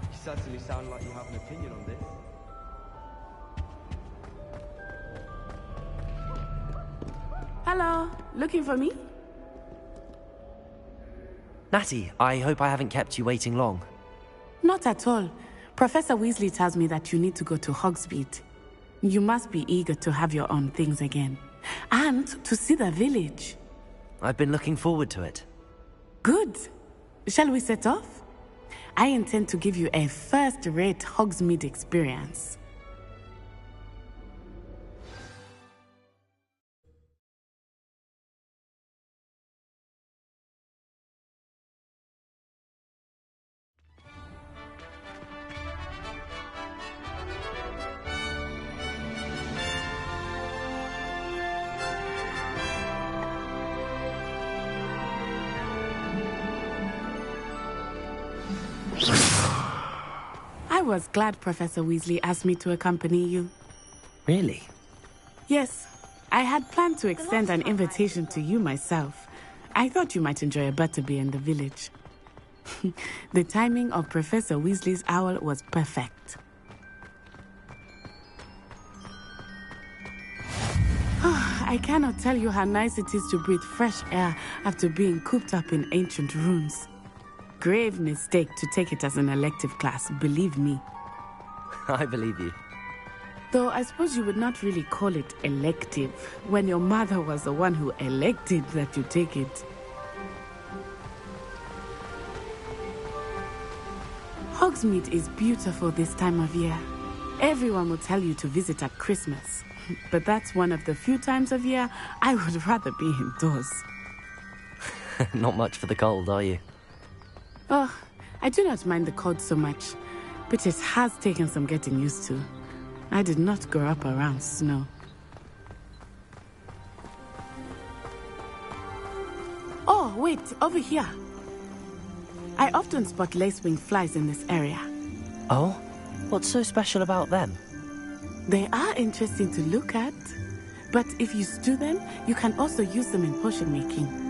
You certainly sound like you have an opinion on this. Hello, looking for me? Natty, I hope I haven't kept you waiting long. Not at all. Professor Weasley tells me that you need to go to Hogsmeade. You must be eager to have your own things again. And to see the village. I've been looking forward to it. Good. Shall we set off? I intend to give you a first-rate Hogsmeade experience. I was glad Professor Weasley asked me to accompany you. Really? Yes, I had planned to extend an invitation to you myself. I thought you might enjoy a butterbeer in the village. The timing of Professor Weasley's owl was perfect. I cannot tell you how nice it is to breathe fresh air after being cooped up in ancient ruins. Grave mistake to take it as an elective class, believe me. I believe you. Though I suppose you would not really call it elective when your mother was the one who elected that you take it. Hogsmeade is beautiful this time of year. Everyone will tell you to visit at Christmas. But that's one of the few times of year I would rather be indoors. Not much for the cold, are you? Oh, I do not mind the cold so much, but it has taken some getting used to. I did not grow up around snow. Oh, wait, over here. I often spot lacewing flies in this area. Oh? What's so special about them? They are interesting to look at, but if you stew them, you can also use them in potion making.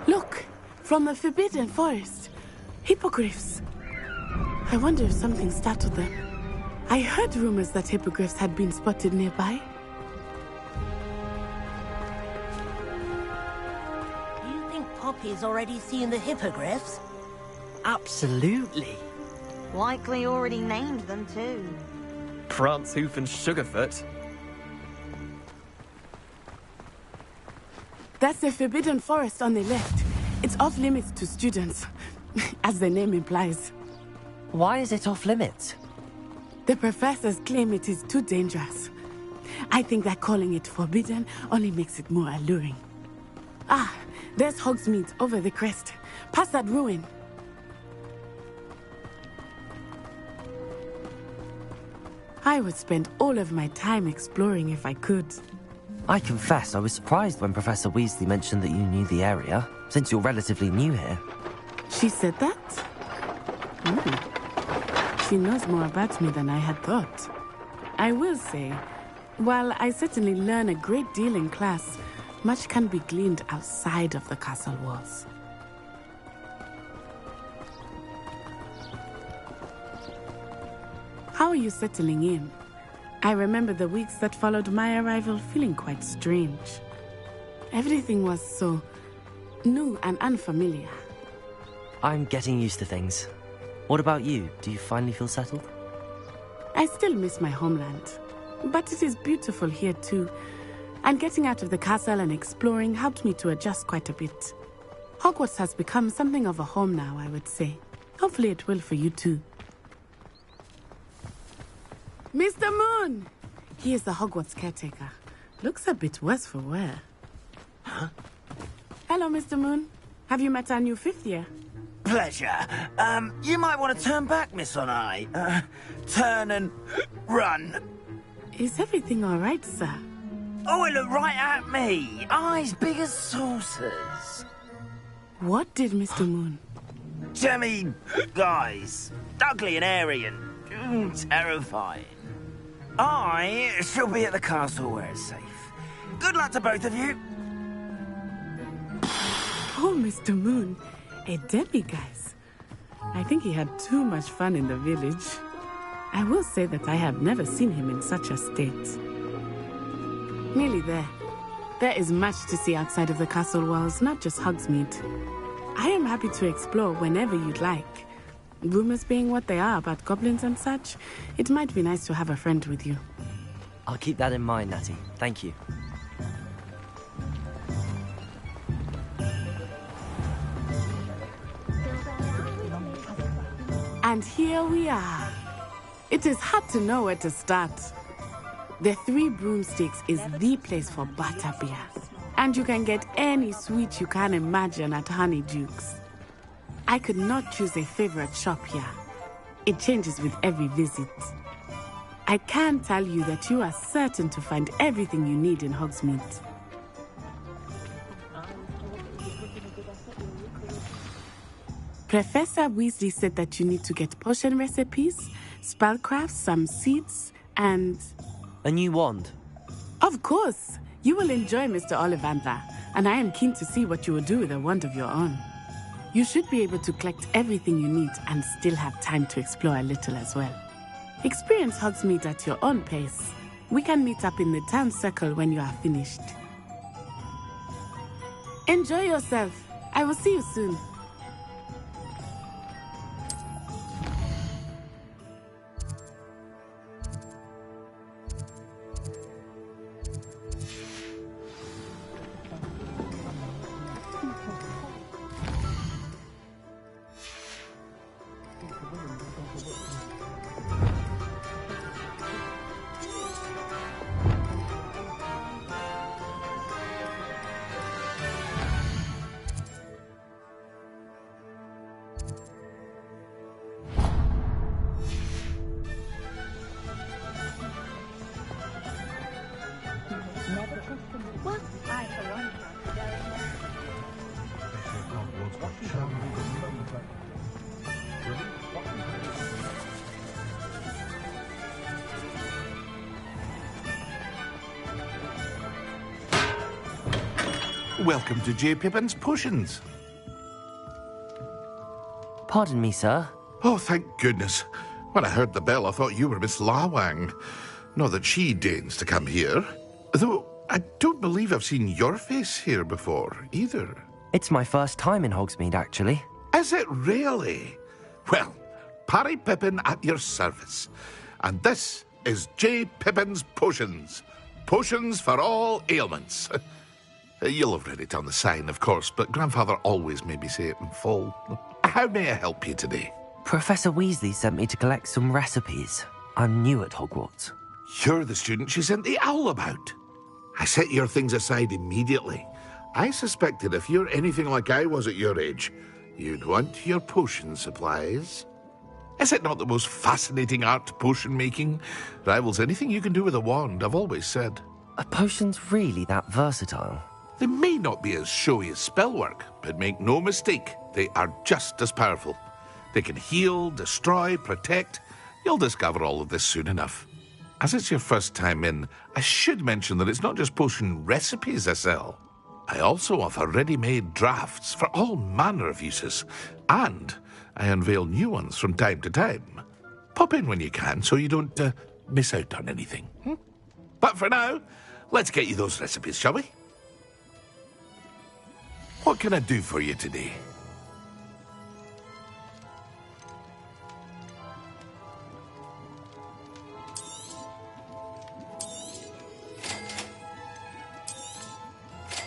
Look, from the Forbidden Forest, hippogriffs. I wonder if something startled them. I heard rumors that hippogriffs had been spotted nearby. You think Poppy's already seen the hippogriffs? Absolutely. Likely already named them too. Prance, Hoof and Sugarfoot. That's the Forbidden Forest on the left. It's off limits to students, as the name implies. Why is it off limits? The professors claim it is too dangerous. I think that calling it forbidden only makes it more alluring. Ah, there's Hogsmeade over the crest. Past that ruin. I would spend all of my time exploring if I could. I confess I was surprised when Professor Weasley mentioned that you knew the area, since you're relatively new here. She said that? She knows more about me than I had thought. I will say, while I certainly learn a great deal in class, much can be gleaned outside of the castle walls. How are you settling in? I remember the weeks that followed my arrival feeling quite strange. Everything was so new and unfamiliar. I'm getting used to things. What about you? Do you finally feel settled? I still miss my homeland, but it is beautiful here too. And getting out of the castle and exploring helped me to adjust quite a bit. Hogwarts has become something of a home now, I would say. Hopefully it will for you too. Mr. Moon! He is the Hogwarts caretaker. Looks a bit worse for wear. Huh? Hello, Mr. Moon. Have you met our new fifth year? Pleasure. You might want to turn back, Miss Onai. Turn and run. Is everything all right, sir? Oh, it looked right at me. Eyes big as saucers. What did Mr. Moon? Jemmy, guys. Ugly and airy and terrifying. I shall be at the castle where it's safe. Good luck to both of you. Oh, Mr. Moon. A demiguise. I think he had too much fun in the village. I will say that I have never seen him in such a state. Nearly there. There is much to see outside of the castle walls, not just Hogsmeade. I am happy to explore whenever you'd like. Rumors being what they are about goblins and such, it might be nice to have a friend with you. I'll keep that in mind, Natty. Thank you. And here we are. It is hard to know where to start. The Three Broomsticks is the place for butterbeer. And you can get any sweet you can imagine at Honeydukes. I could not choose a favorite shop here. It changes with every visit. I can tell you that you are certain to find everything you need in Hogsmeade. Professor Weasley said that you need to get potion recipes, spellcrafts, some seeds, and... a new wand. Of course! You will enjoy Mr. Ollivander, and I am keen to see what you will do with a wand of your own. You should be able to collect everything you need and still have time to explore a little as well. Experience Hogsmeade at your own pace. We can meet up in the town circle when you are finished. Enjoy yourself. I will see you soon. Welcome to J. Pippin's Potions. Pardon me, sir. Oh, thank goodness. When I heard the bell, I thought you were Miss Lawang. Not that she deigns to come here. Though, I don't believe I've seen your face here before, either. It's my first time in Hogsmeade, actually. Is it really? Well, Parry Pippin at your service. And this is J. Pippin's Potions. Potions for all ailments. You'll have read it on the sign, of course, but Grandfather always made me say it in full. How may I help you today? Professor Weasley sent me to collect some recipes. I'm new at Hogwarts. You're the student she sent the owl about. I set your things aside immediately. I suspected if you're anything like I was at your age, you'd want your potion supplies. Is it not the most fascinating art, potion making? Rivals anything you can do with a wand, I've always said. Are potions really that versatile? They may not be as showy as spellwork, but make no mistake, they are just as powerful. They can heal, destroy, protect. You'll discover all of this soon enough. As it's your first time in, I should mention that it's not just potion recipes I sell. I also offer ready-made drafts for all manner of uses, and I unveil new ones from time to time. Pop in when you can so you don't miss out on anything. But for now, let's get you those recipes, shall we? What can I do for you today?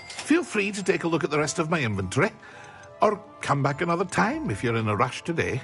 Feel free to take a look at the rest of my inventory, or come back another time if you're in a rush today.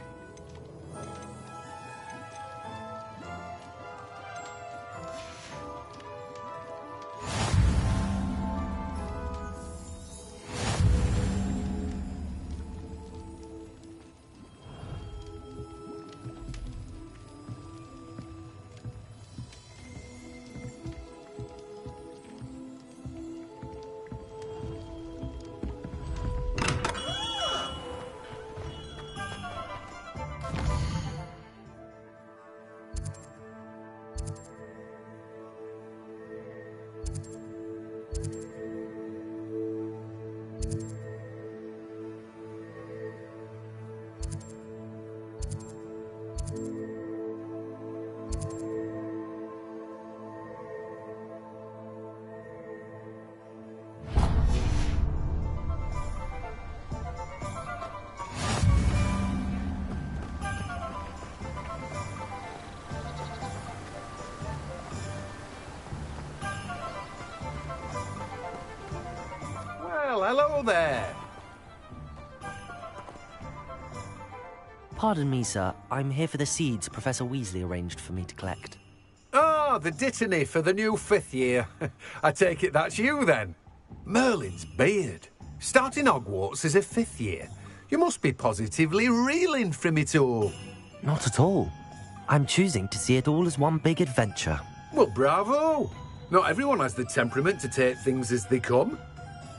Well, hello there. Pardon me, sir. I'm here for the seeds Professor Weasley arranged for me to collect. Ah, the dittany for the new 5th year. I take it that's you, then. Merlin's beard. Starting Hogwarts as a 5th year. You must be positively reeling from it all. Not at all. I'm choosing to see it all as one big adventure. Well, bravo. Not everyone has the temperament to take things as they come.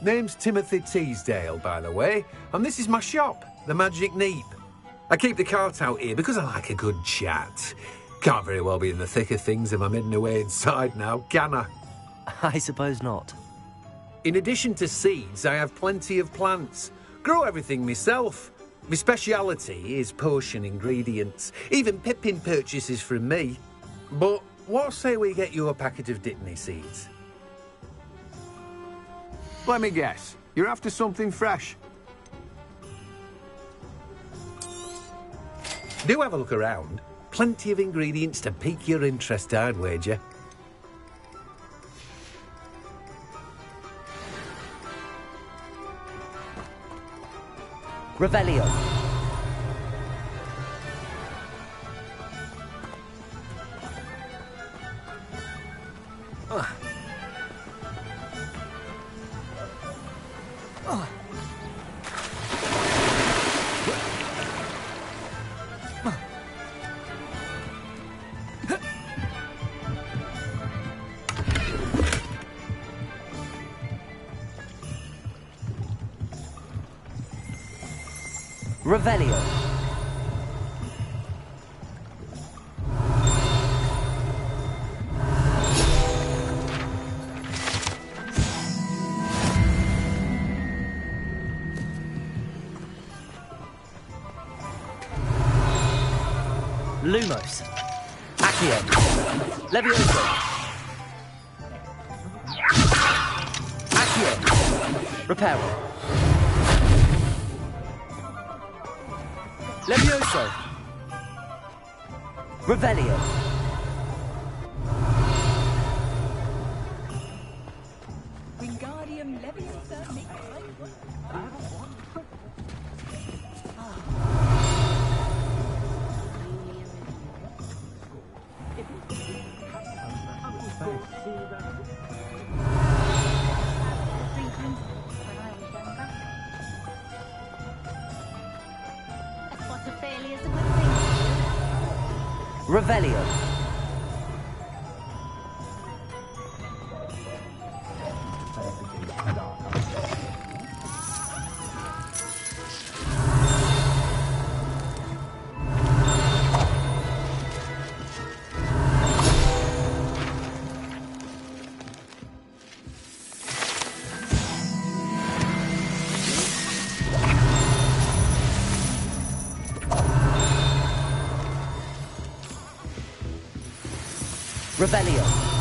Name's Timothy Teasdale, by the way, and this is my shop, the Magic Neep. I keep the cart out here because I like a good chat. Can't very well be in the thick of things if I'm hidden away inside now, can I? I suppose not. In addition to seeds, I have plenty of plants. Grow everything myself. My speciality is potion ingredients. Even Pippin purchases from me. But what say we get you a packet of Dittany seeds? Let me guess. You're after something fresh. Do have a look around. Plenty of ingredients to pique your interest, I'd wager. Revelio. Revelio. Lumos. Accio. Levioso. Accio. Reparo. Levioso. Revelio. Wingardium Leviosa. Revelio. Revelio.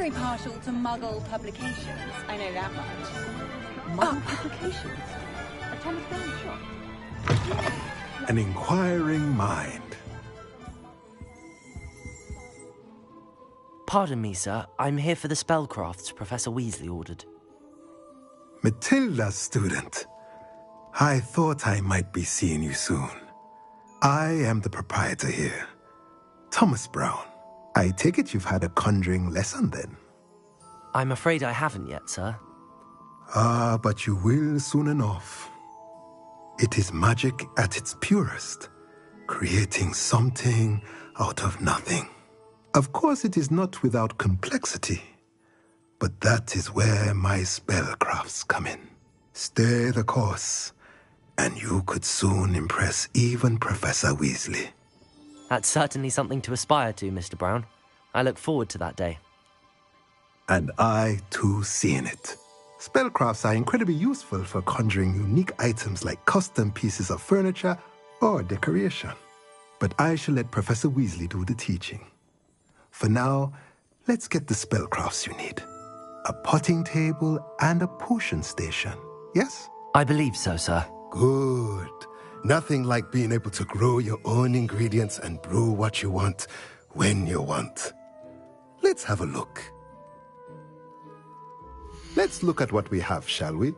very partial to Muggle publications. I know that much. Muggle publications? A Thomas Brown shop? An inquiring mind. Pardon me, sir. I'm here for the spellcrafts Professor Weasley ordered. Matilda's student. I thought I might be seeing you soon. I am the proprietor here, Thomas Brown. I take it you've had a conjuring lesson then? I'm afraid I haven't yet, sir. Ah, but you will soon enough. It is magic at its purest, creating something out of nothing. Of course, it is not without complexity, but that is where my spellcrafts come in. Stay the course, and you could soon impress even Professor Weasley. That's certainly something to aspire to, Mr. Brown. I look forward to that day. And I, too, seeing it. Spellcrafts are incredibly useful for conjuring unique items like custom pieces of furniture or decoration. But I shall let Professor Weasley do the teaching. For now, let's get the spellcrafts you need. A potting table and a potion station, yes? I believe so, sir. Good. Nothing like being able to grow your own ingredients and brew what you want, when you want. Let's have a look. Let's look at what we have, shall we?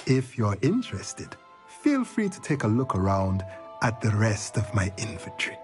If you're interested, feel free to take a look around at the rest of my inventory.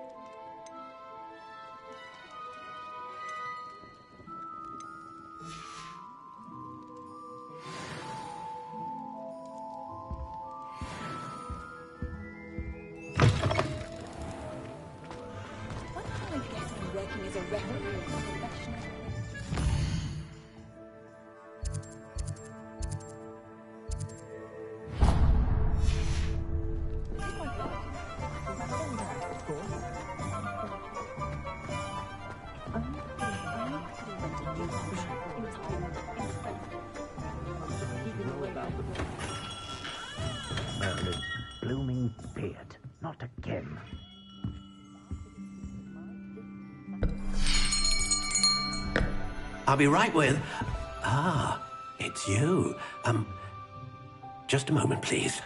Merlin's blooming beard. Not again. I'll be right with... Ah, it's you. Just a moment, please.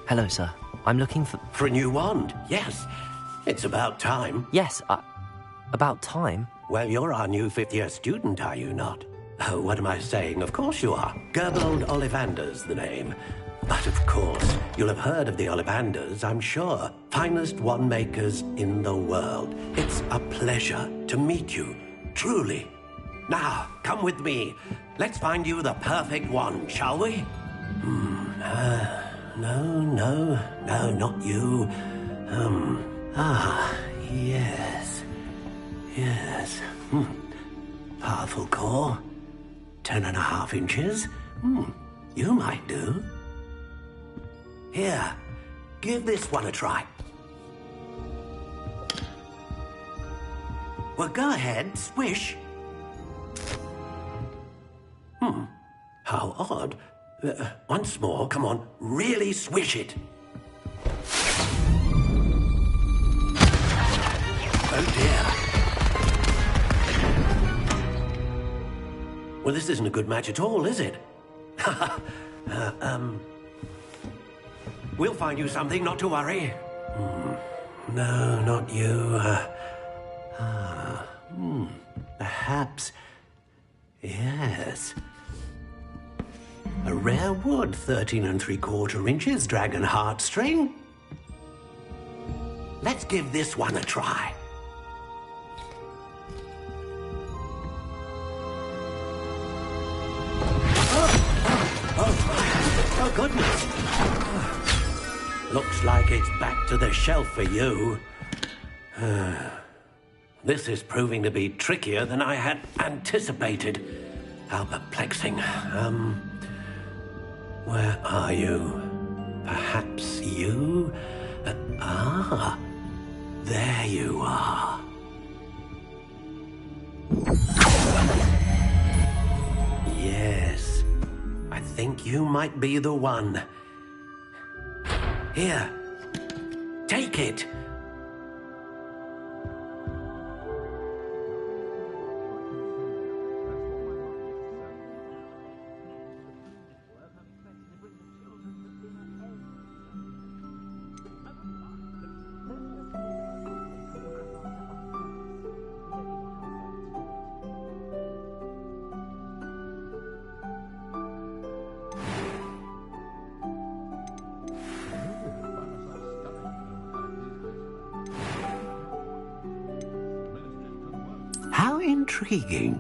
Hello, sir. I'm looking for... For a new wand, yes. It's about time. Yes, about time? Well, you're our new fifth-year student, are you not? Oh, what am I saying? Of course you are. Gerbold Ollivander's the name. But of course, you'll have heard of the Ollivanders, I'm sure. Finest wand makers in the world. It's a pleasure to meet you, truly. Now, come with me. Let's find you the perfect wand, shall we? No, not you. Yes. Powerful core. 10.5 inches. You might do. Here, give this one a try. Well, go ahead, swish. How odd. Once more, come on, really swish it. Oh dear. Well, this isn't a good match at all, is it? We'll find you something, not to worry. No, not you. Perhaps. Yes. A rare wood, 13 3/4 inches, dragon heartstring. Let's give this one a try. Oh, goodness. Looks like it's back to the shelf for you. This is proving to be trickier than I had anticipated. How perplexing. Where are you? Perhaps you? There you are. Yes. think you might be the one. Here, take it. How intriguing.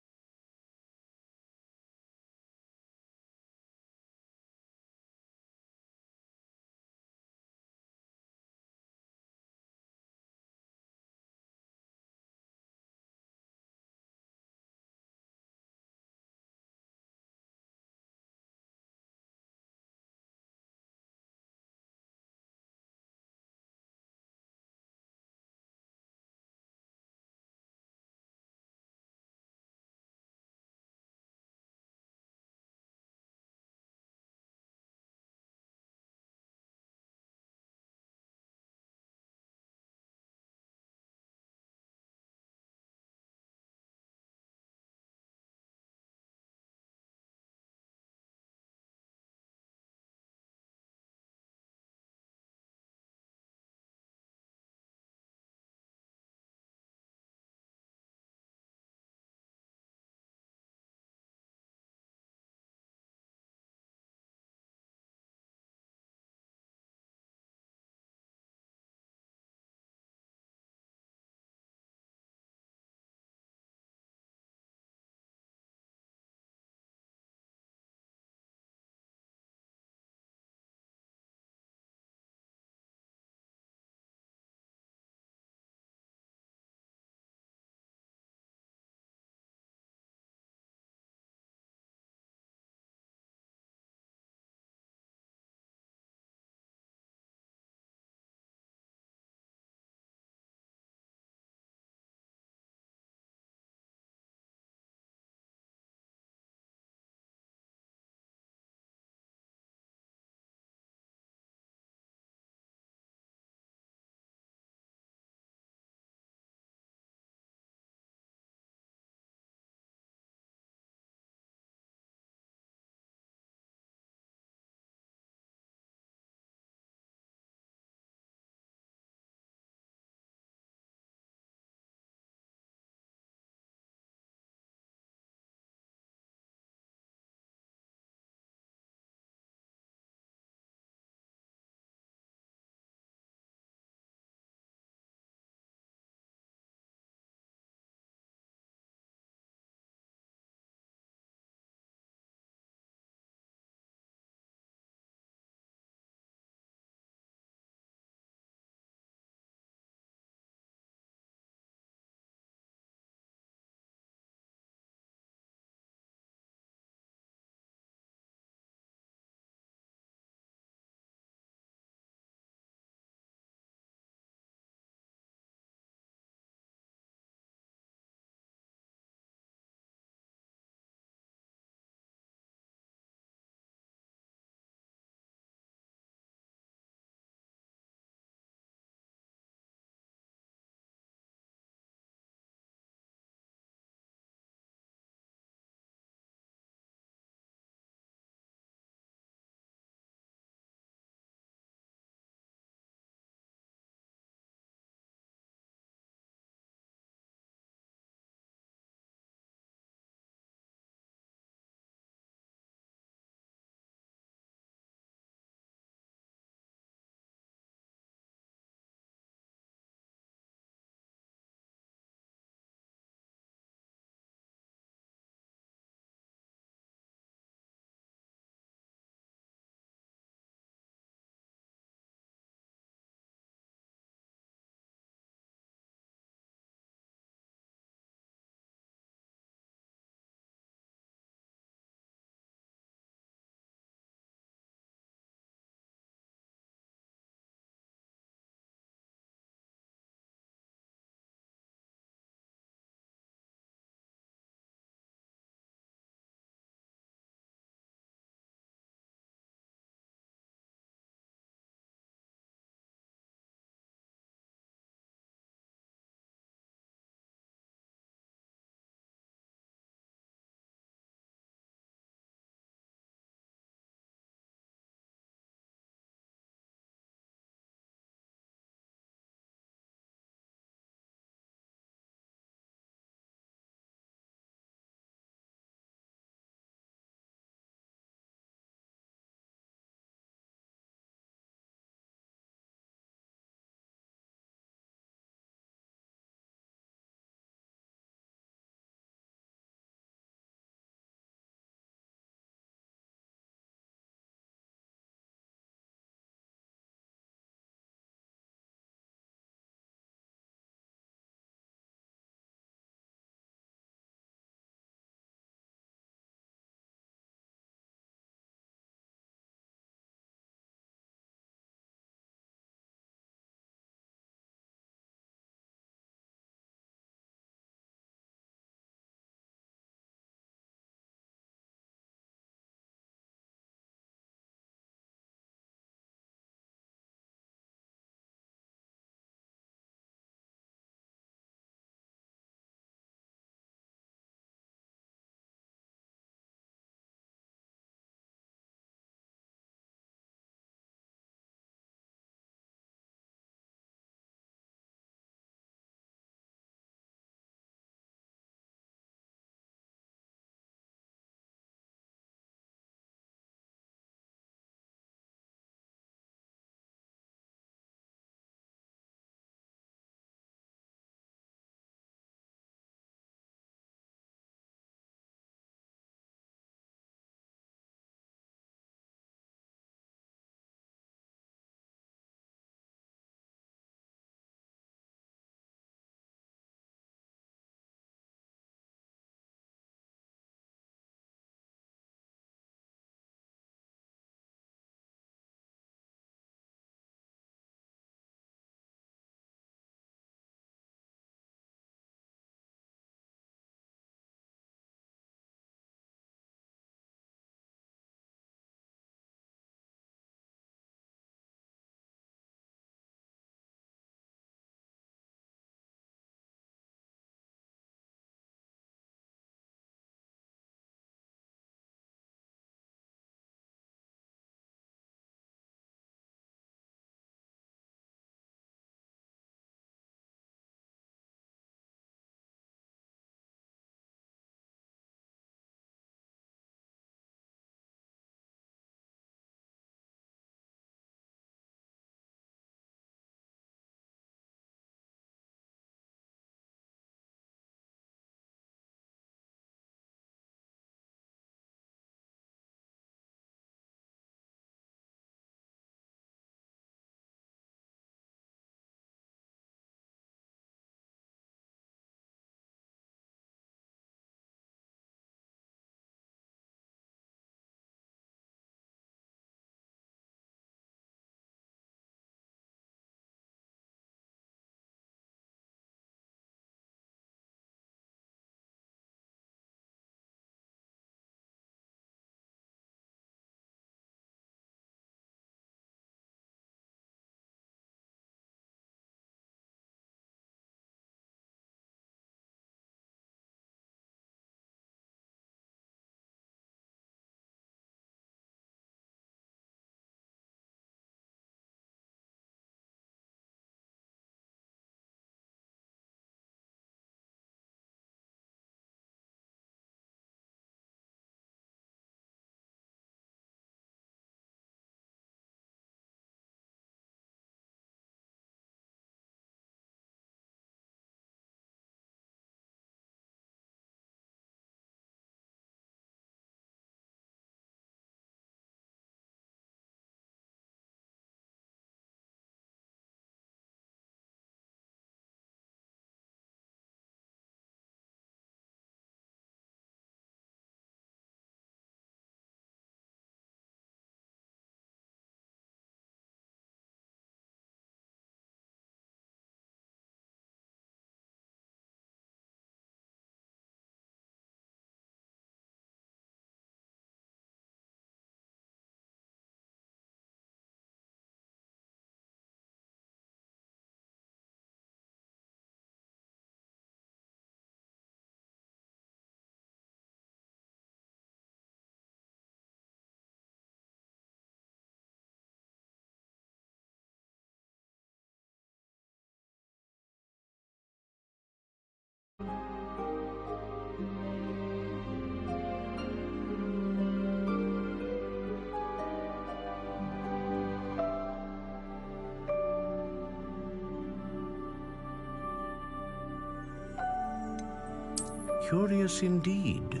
Curious indeed.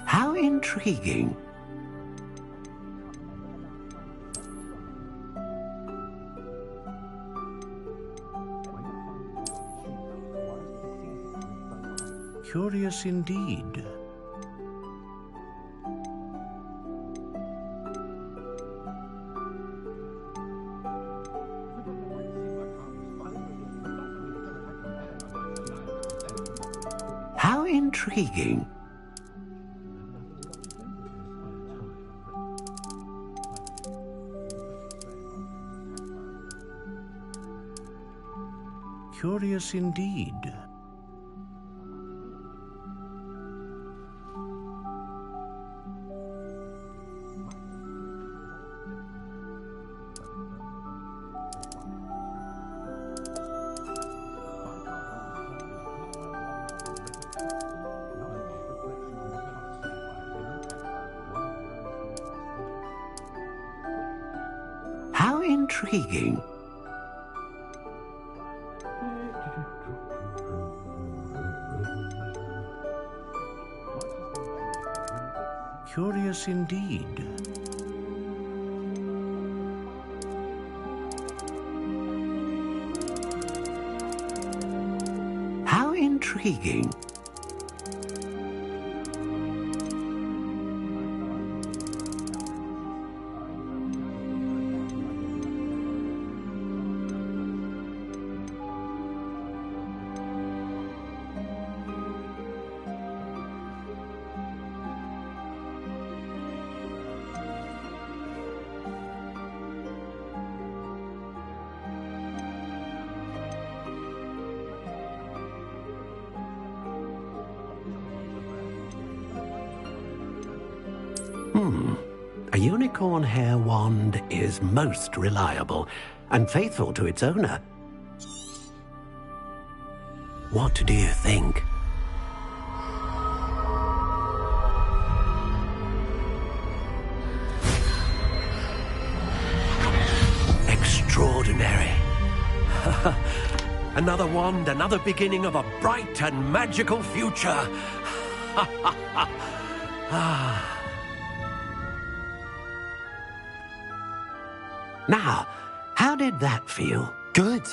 How intriguing. Curious indeed. How intriguing. Curious indeed. How intriguing. Curious indeed. How intriguing. A unicorn hair wand is most reliable and faithful to its owner. What do you think? Extraordinary. Another wand, another beginning of a bright and magical future. Now, how did that feel? Good.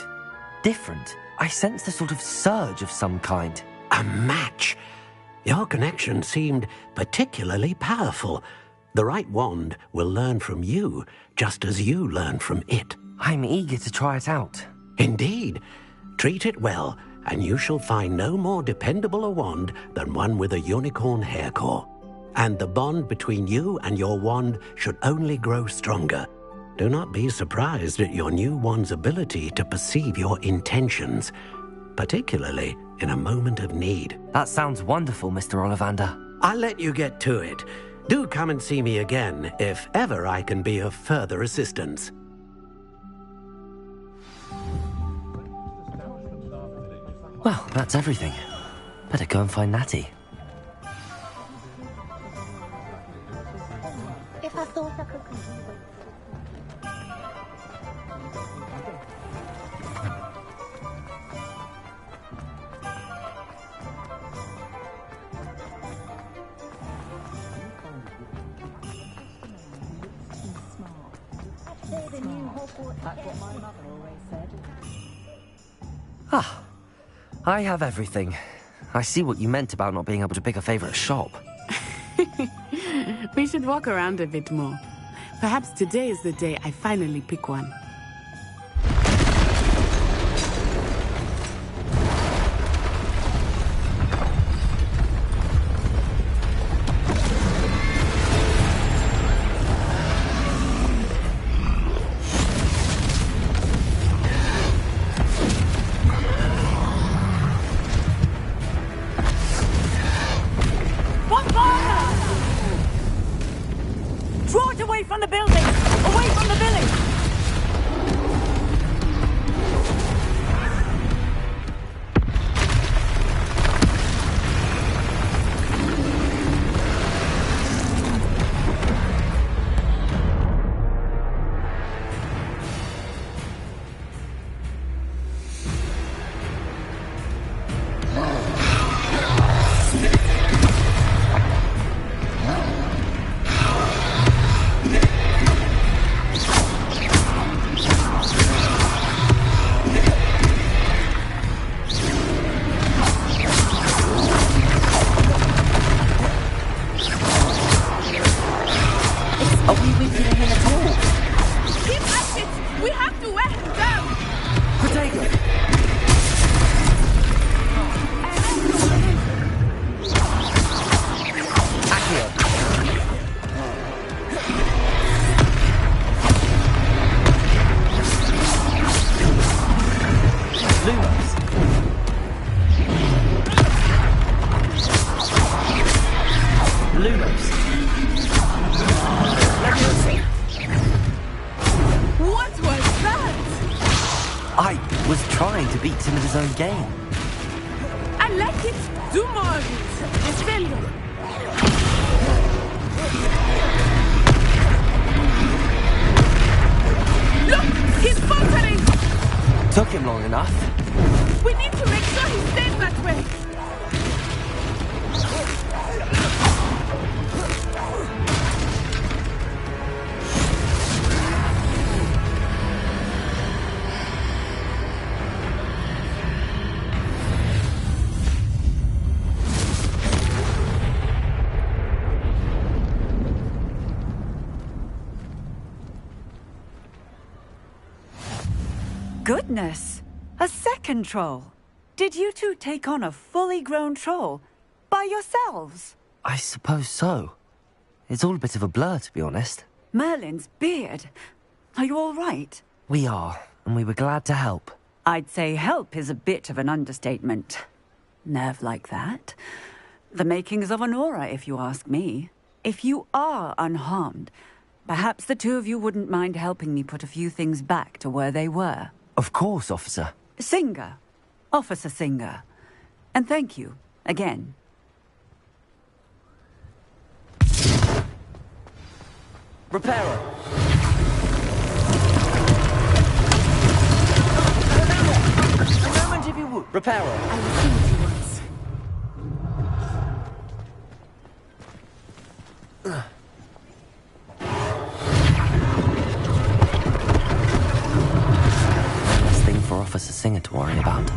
Different. I sensed a sort of surge of some kind. A match. Your connection seemed particularly powerful. The right wand will learn from you, just as you learn from it. I'm eager to try it out. Indeed. Treat it well, and you shall find no more dependable a wand than one with a unicorn hair core. And the bond between you and your wand should only grow stronger. Do not be surprised at your new wand's ability to perceive your intentions, particularly in a moment of need. That sounds wonderful, Mr. Ollivander. I'll let you get to it. Do come and see me again if ever I can be of further assistance. Well, that's everything. Better go and find Natty. If I thought I could... The new Hogwarts. That's what my mother always said. Ah, I have everything. I see what you meant about not being able to pick a favorite shop. We should walk around a bit more. Perhaps today is the day I finally pick one. Draw it away from the building! Away from the village! Lumos. Lumos. Leviosa. What was that? I was trying to beat him at his own game. I like it. Do more of it. Defendo. Look! He's faltering! Took him long enough. We need to make sure he stays that way. Goodness! A second troll! Did you two take on a fully grown troll? By yourselves? I suppose so. It's all a bit of a blur, to be honest. Merlin's beard. Are you all right? We are, and we were glad to help. I'd say help is a bit of an understatement. Nerve like that. The makings of an aura, if you ask me. If you are unharmed, perhaps the two of you wouldn't mind helping me put a few things back to where they were. Of course, officer. Singer. Officer Singer. And thank you, again. Reparo. A moment if you would. Reparo. I will see what he wants. Less thing for Officer Singer to worry about.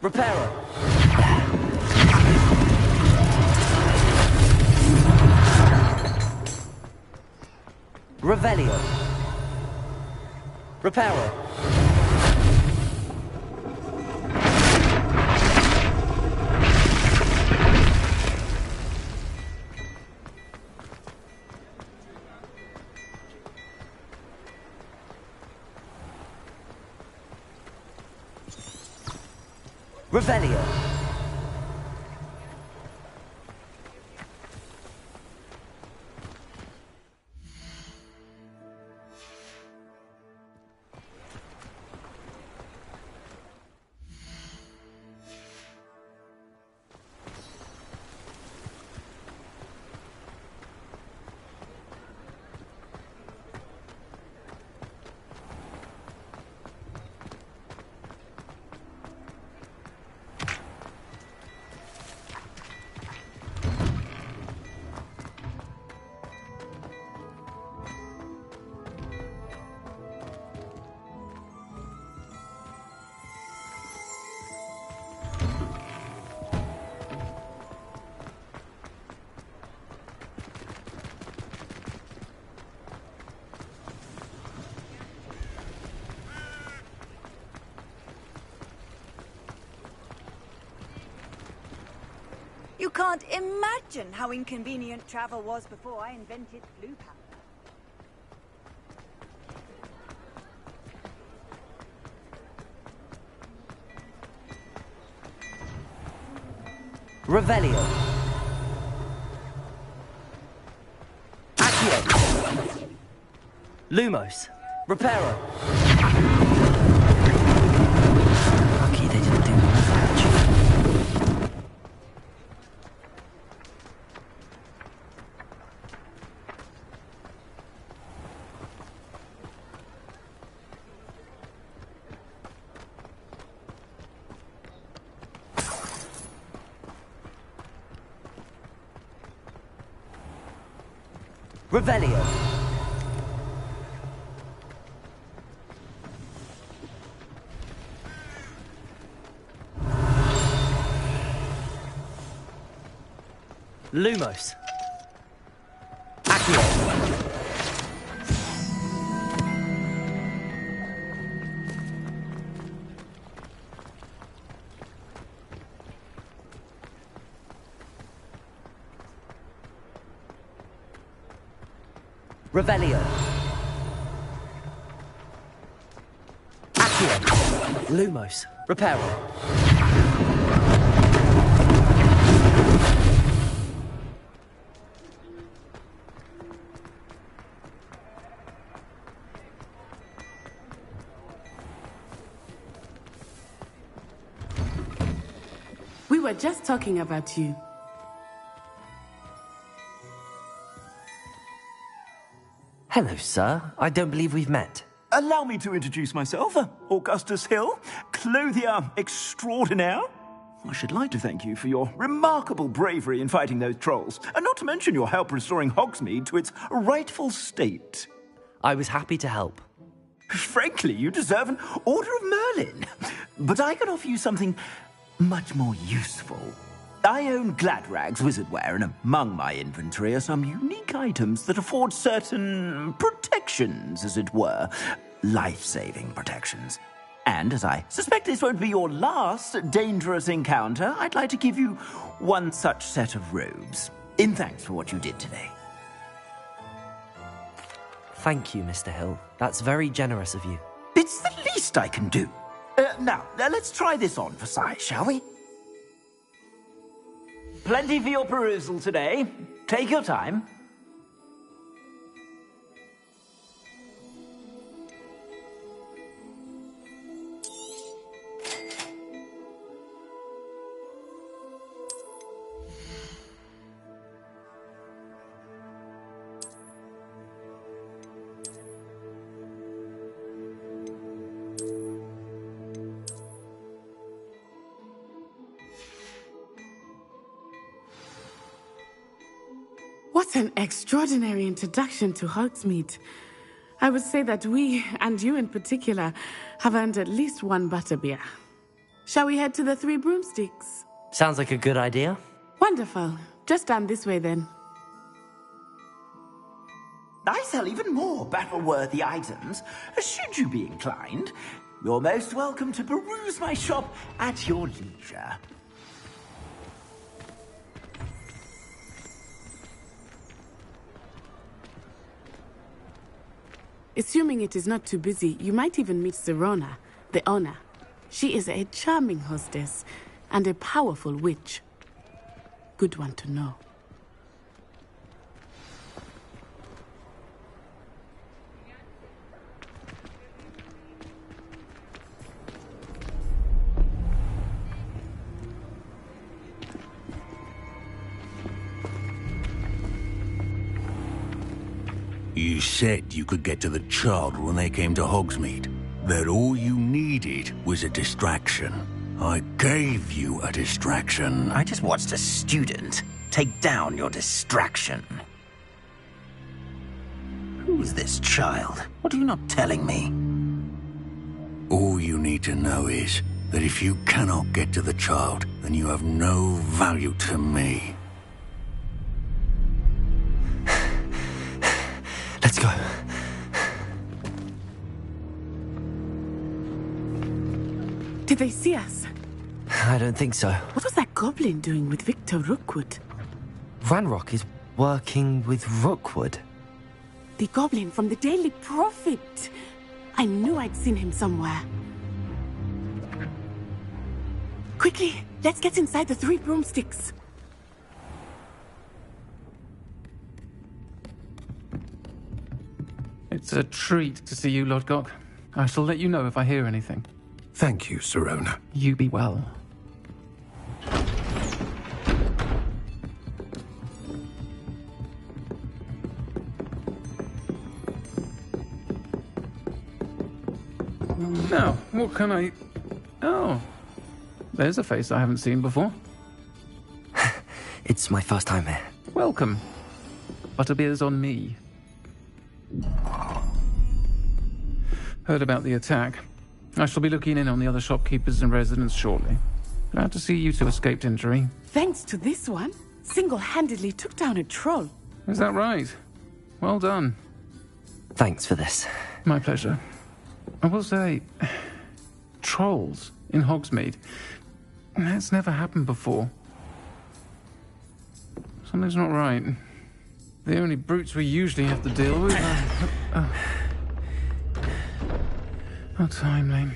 Reparo. Revelio. Reparo. Revelio. You can't imagine how inconvenient travel was before I invented blue powder. Revelio. Accio. Lumos. Reparo. Lucky they didn't do more damage. Revelio. Lumos. Accio. Revelio. Accio. Lumos. Reparo. We were just talking about you. Hello, sir. I don't believe we've met. Allow me to introduce myself, Augustus Hill, clothier extraordinaire. I should like to thank you for your remarkable bravery in fighting those trolls, and not to mention your help restoring Hogsmeade to its rightful state. I was happy to help. Frankly, you deserve an Order of Merlin. But I can offer you something much more useful. I own Gladrag's wizardware, and among my inventory are some unique items that afford certain protections, as it were. Life-saving protections. And as I suspect this won't be your last dangerous encounter, I'd like to give you one such set of robes, in thanks for what you did today. Thank you, Mr. Hill. That's very generous of you. It's the least I can do. Now, let's try this on for size, shall we? Plenty for your perusal today. Take your time. What an extraordinary introduction to Hogsmeade. I would say that we, and you in particular, have earned at least one butterbeer. Shall we head to the Three Broomsticks? Sounds like a good idea. Wonderful. Just down this way then. I sell even more battle-worthy items, should you be inclined. You're most welcome to peruse my shop at your leisure. Assuming it is not too busy, you might even meet Sirona, the owner. She is a charming hostess and a powerful witch. Good one to know. You said you could get to the child when they came to Hogsmeade. That all you needed was a distraction. I gave you a distraction. I just watched a student take down your distraction. Who's this child? What are you not telling me? All you need to know is that if you cannot get to the child, then you have no value to me. Let's go. Did they see us? I don't think so. What was that goblin doing with Victor Rookwood? Ranrock is working with Rookwood. The goblin from the Daily Prophet. I knew I'd seen him somewhere. Quickly, let's get inside the Three Broomsticks. It's a treat to see you, Lodgok. I shall let you know if I hear anything. Thank you, Sirona. You be well. Now, what can I... Oh, there's a face I haven't seen before. It's my first time here. Welcome. Butterbeer's on me. Heard about the attack. I shall be looking in on the other shopkeepers and residents shortly. Glad to see you two escaped injury. Thanks to this one, single-handedly took down a troll. Is that right? Well done. Thanks for this. My pleasure. I will say, trolls in Hogsmeade. That's never happened before. Something's not right. The only brutes we usually have to deal with are... How timely.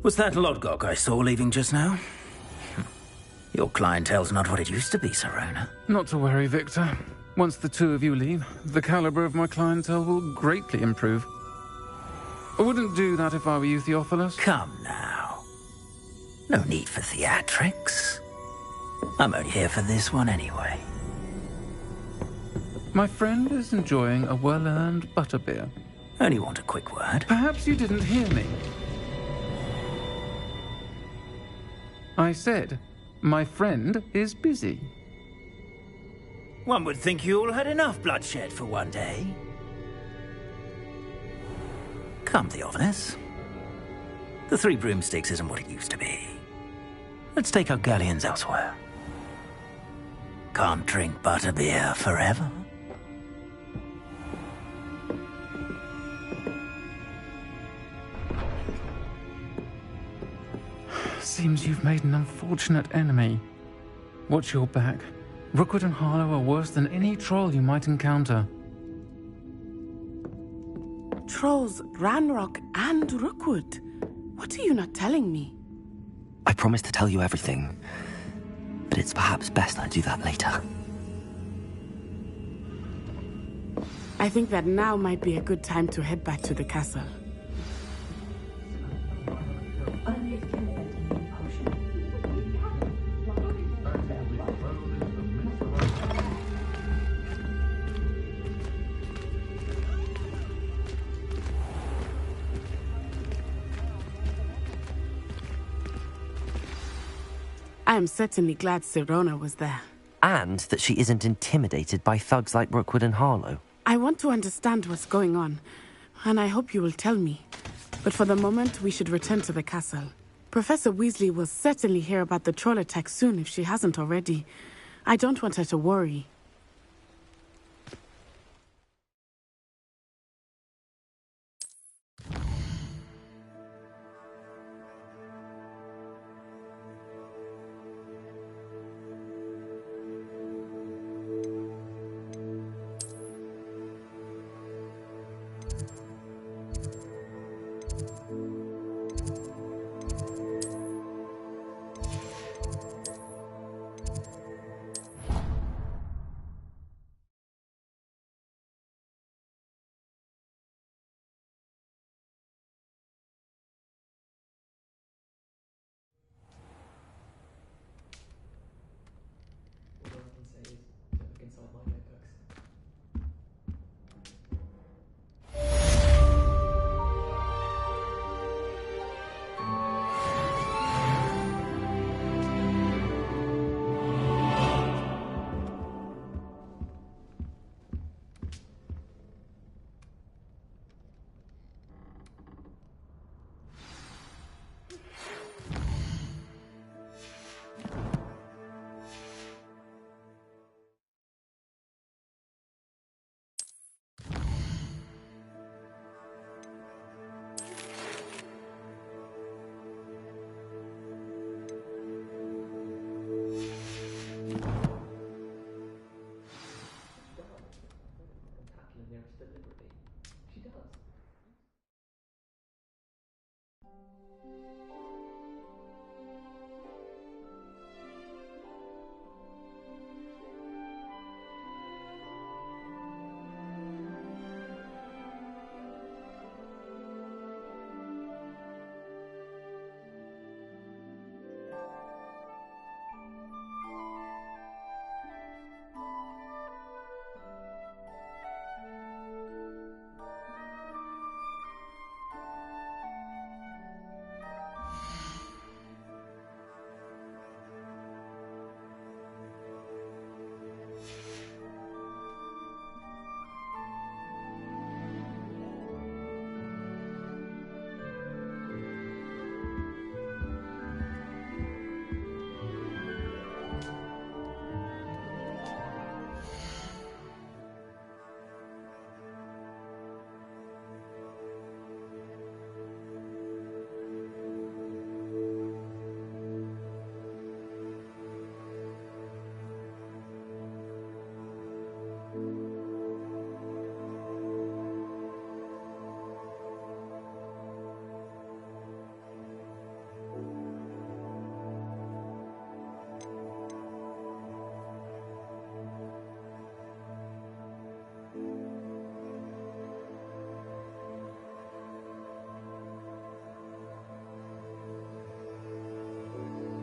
Was that Lodgok I saw leaving just now? Your clientele's not what it used to be, Sirona. Not to worry, Victor. Once the two of you leave, the caliber of my clientele will greatly improve. I wouldn't do that if I were you, Theophilus. Come now. No need for theatrics. I'm only here for this one anyway. My friend is enjoying a well-earned butterbeer. Only want a quick word. Perhaps you didn't hear me. I said, my friend is busy. One would think you all had enough bloodshed for one day. Come, Theophilus. The Three Broomsticks isn't what it used to be. Let's take our galleons elsewhere. Can't drink butterbeer forever. Seems you've made an unfortunate enemy. Watch your back. Rookwood and Harlow are worse than any troll you might encounter. Trolls, Ranrock, and Rookwood. What are you not telling me? I promised to tell you everything, but it's perhaps best I do that later. I think that now might be a good time to head back to the castle. I am certainly glad Sirona was there. And that she isn't intimidated by thugs like Rookwood and Harlow. I want to understand what's going on, and I hope you will tell me. But for the moment, we should return to the castle. Professor Weasley will certainly hear about the troll attack soon if she hasn't already. I don't want her to worry.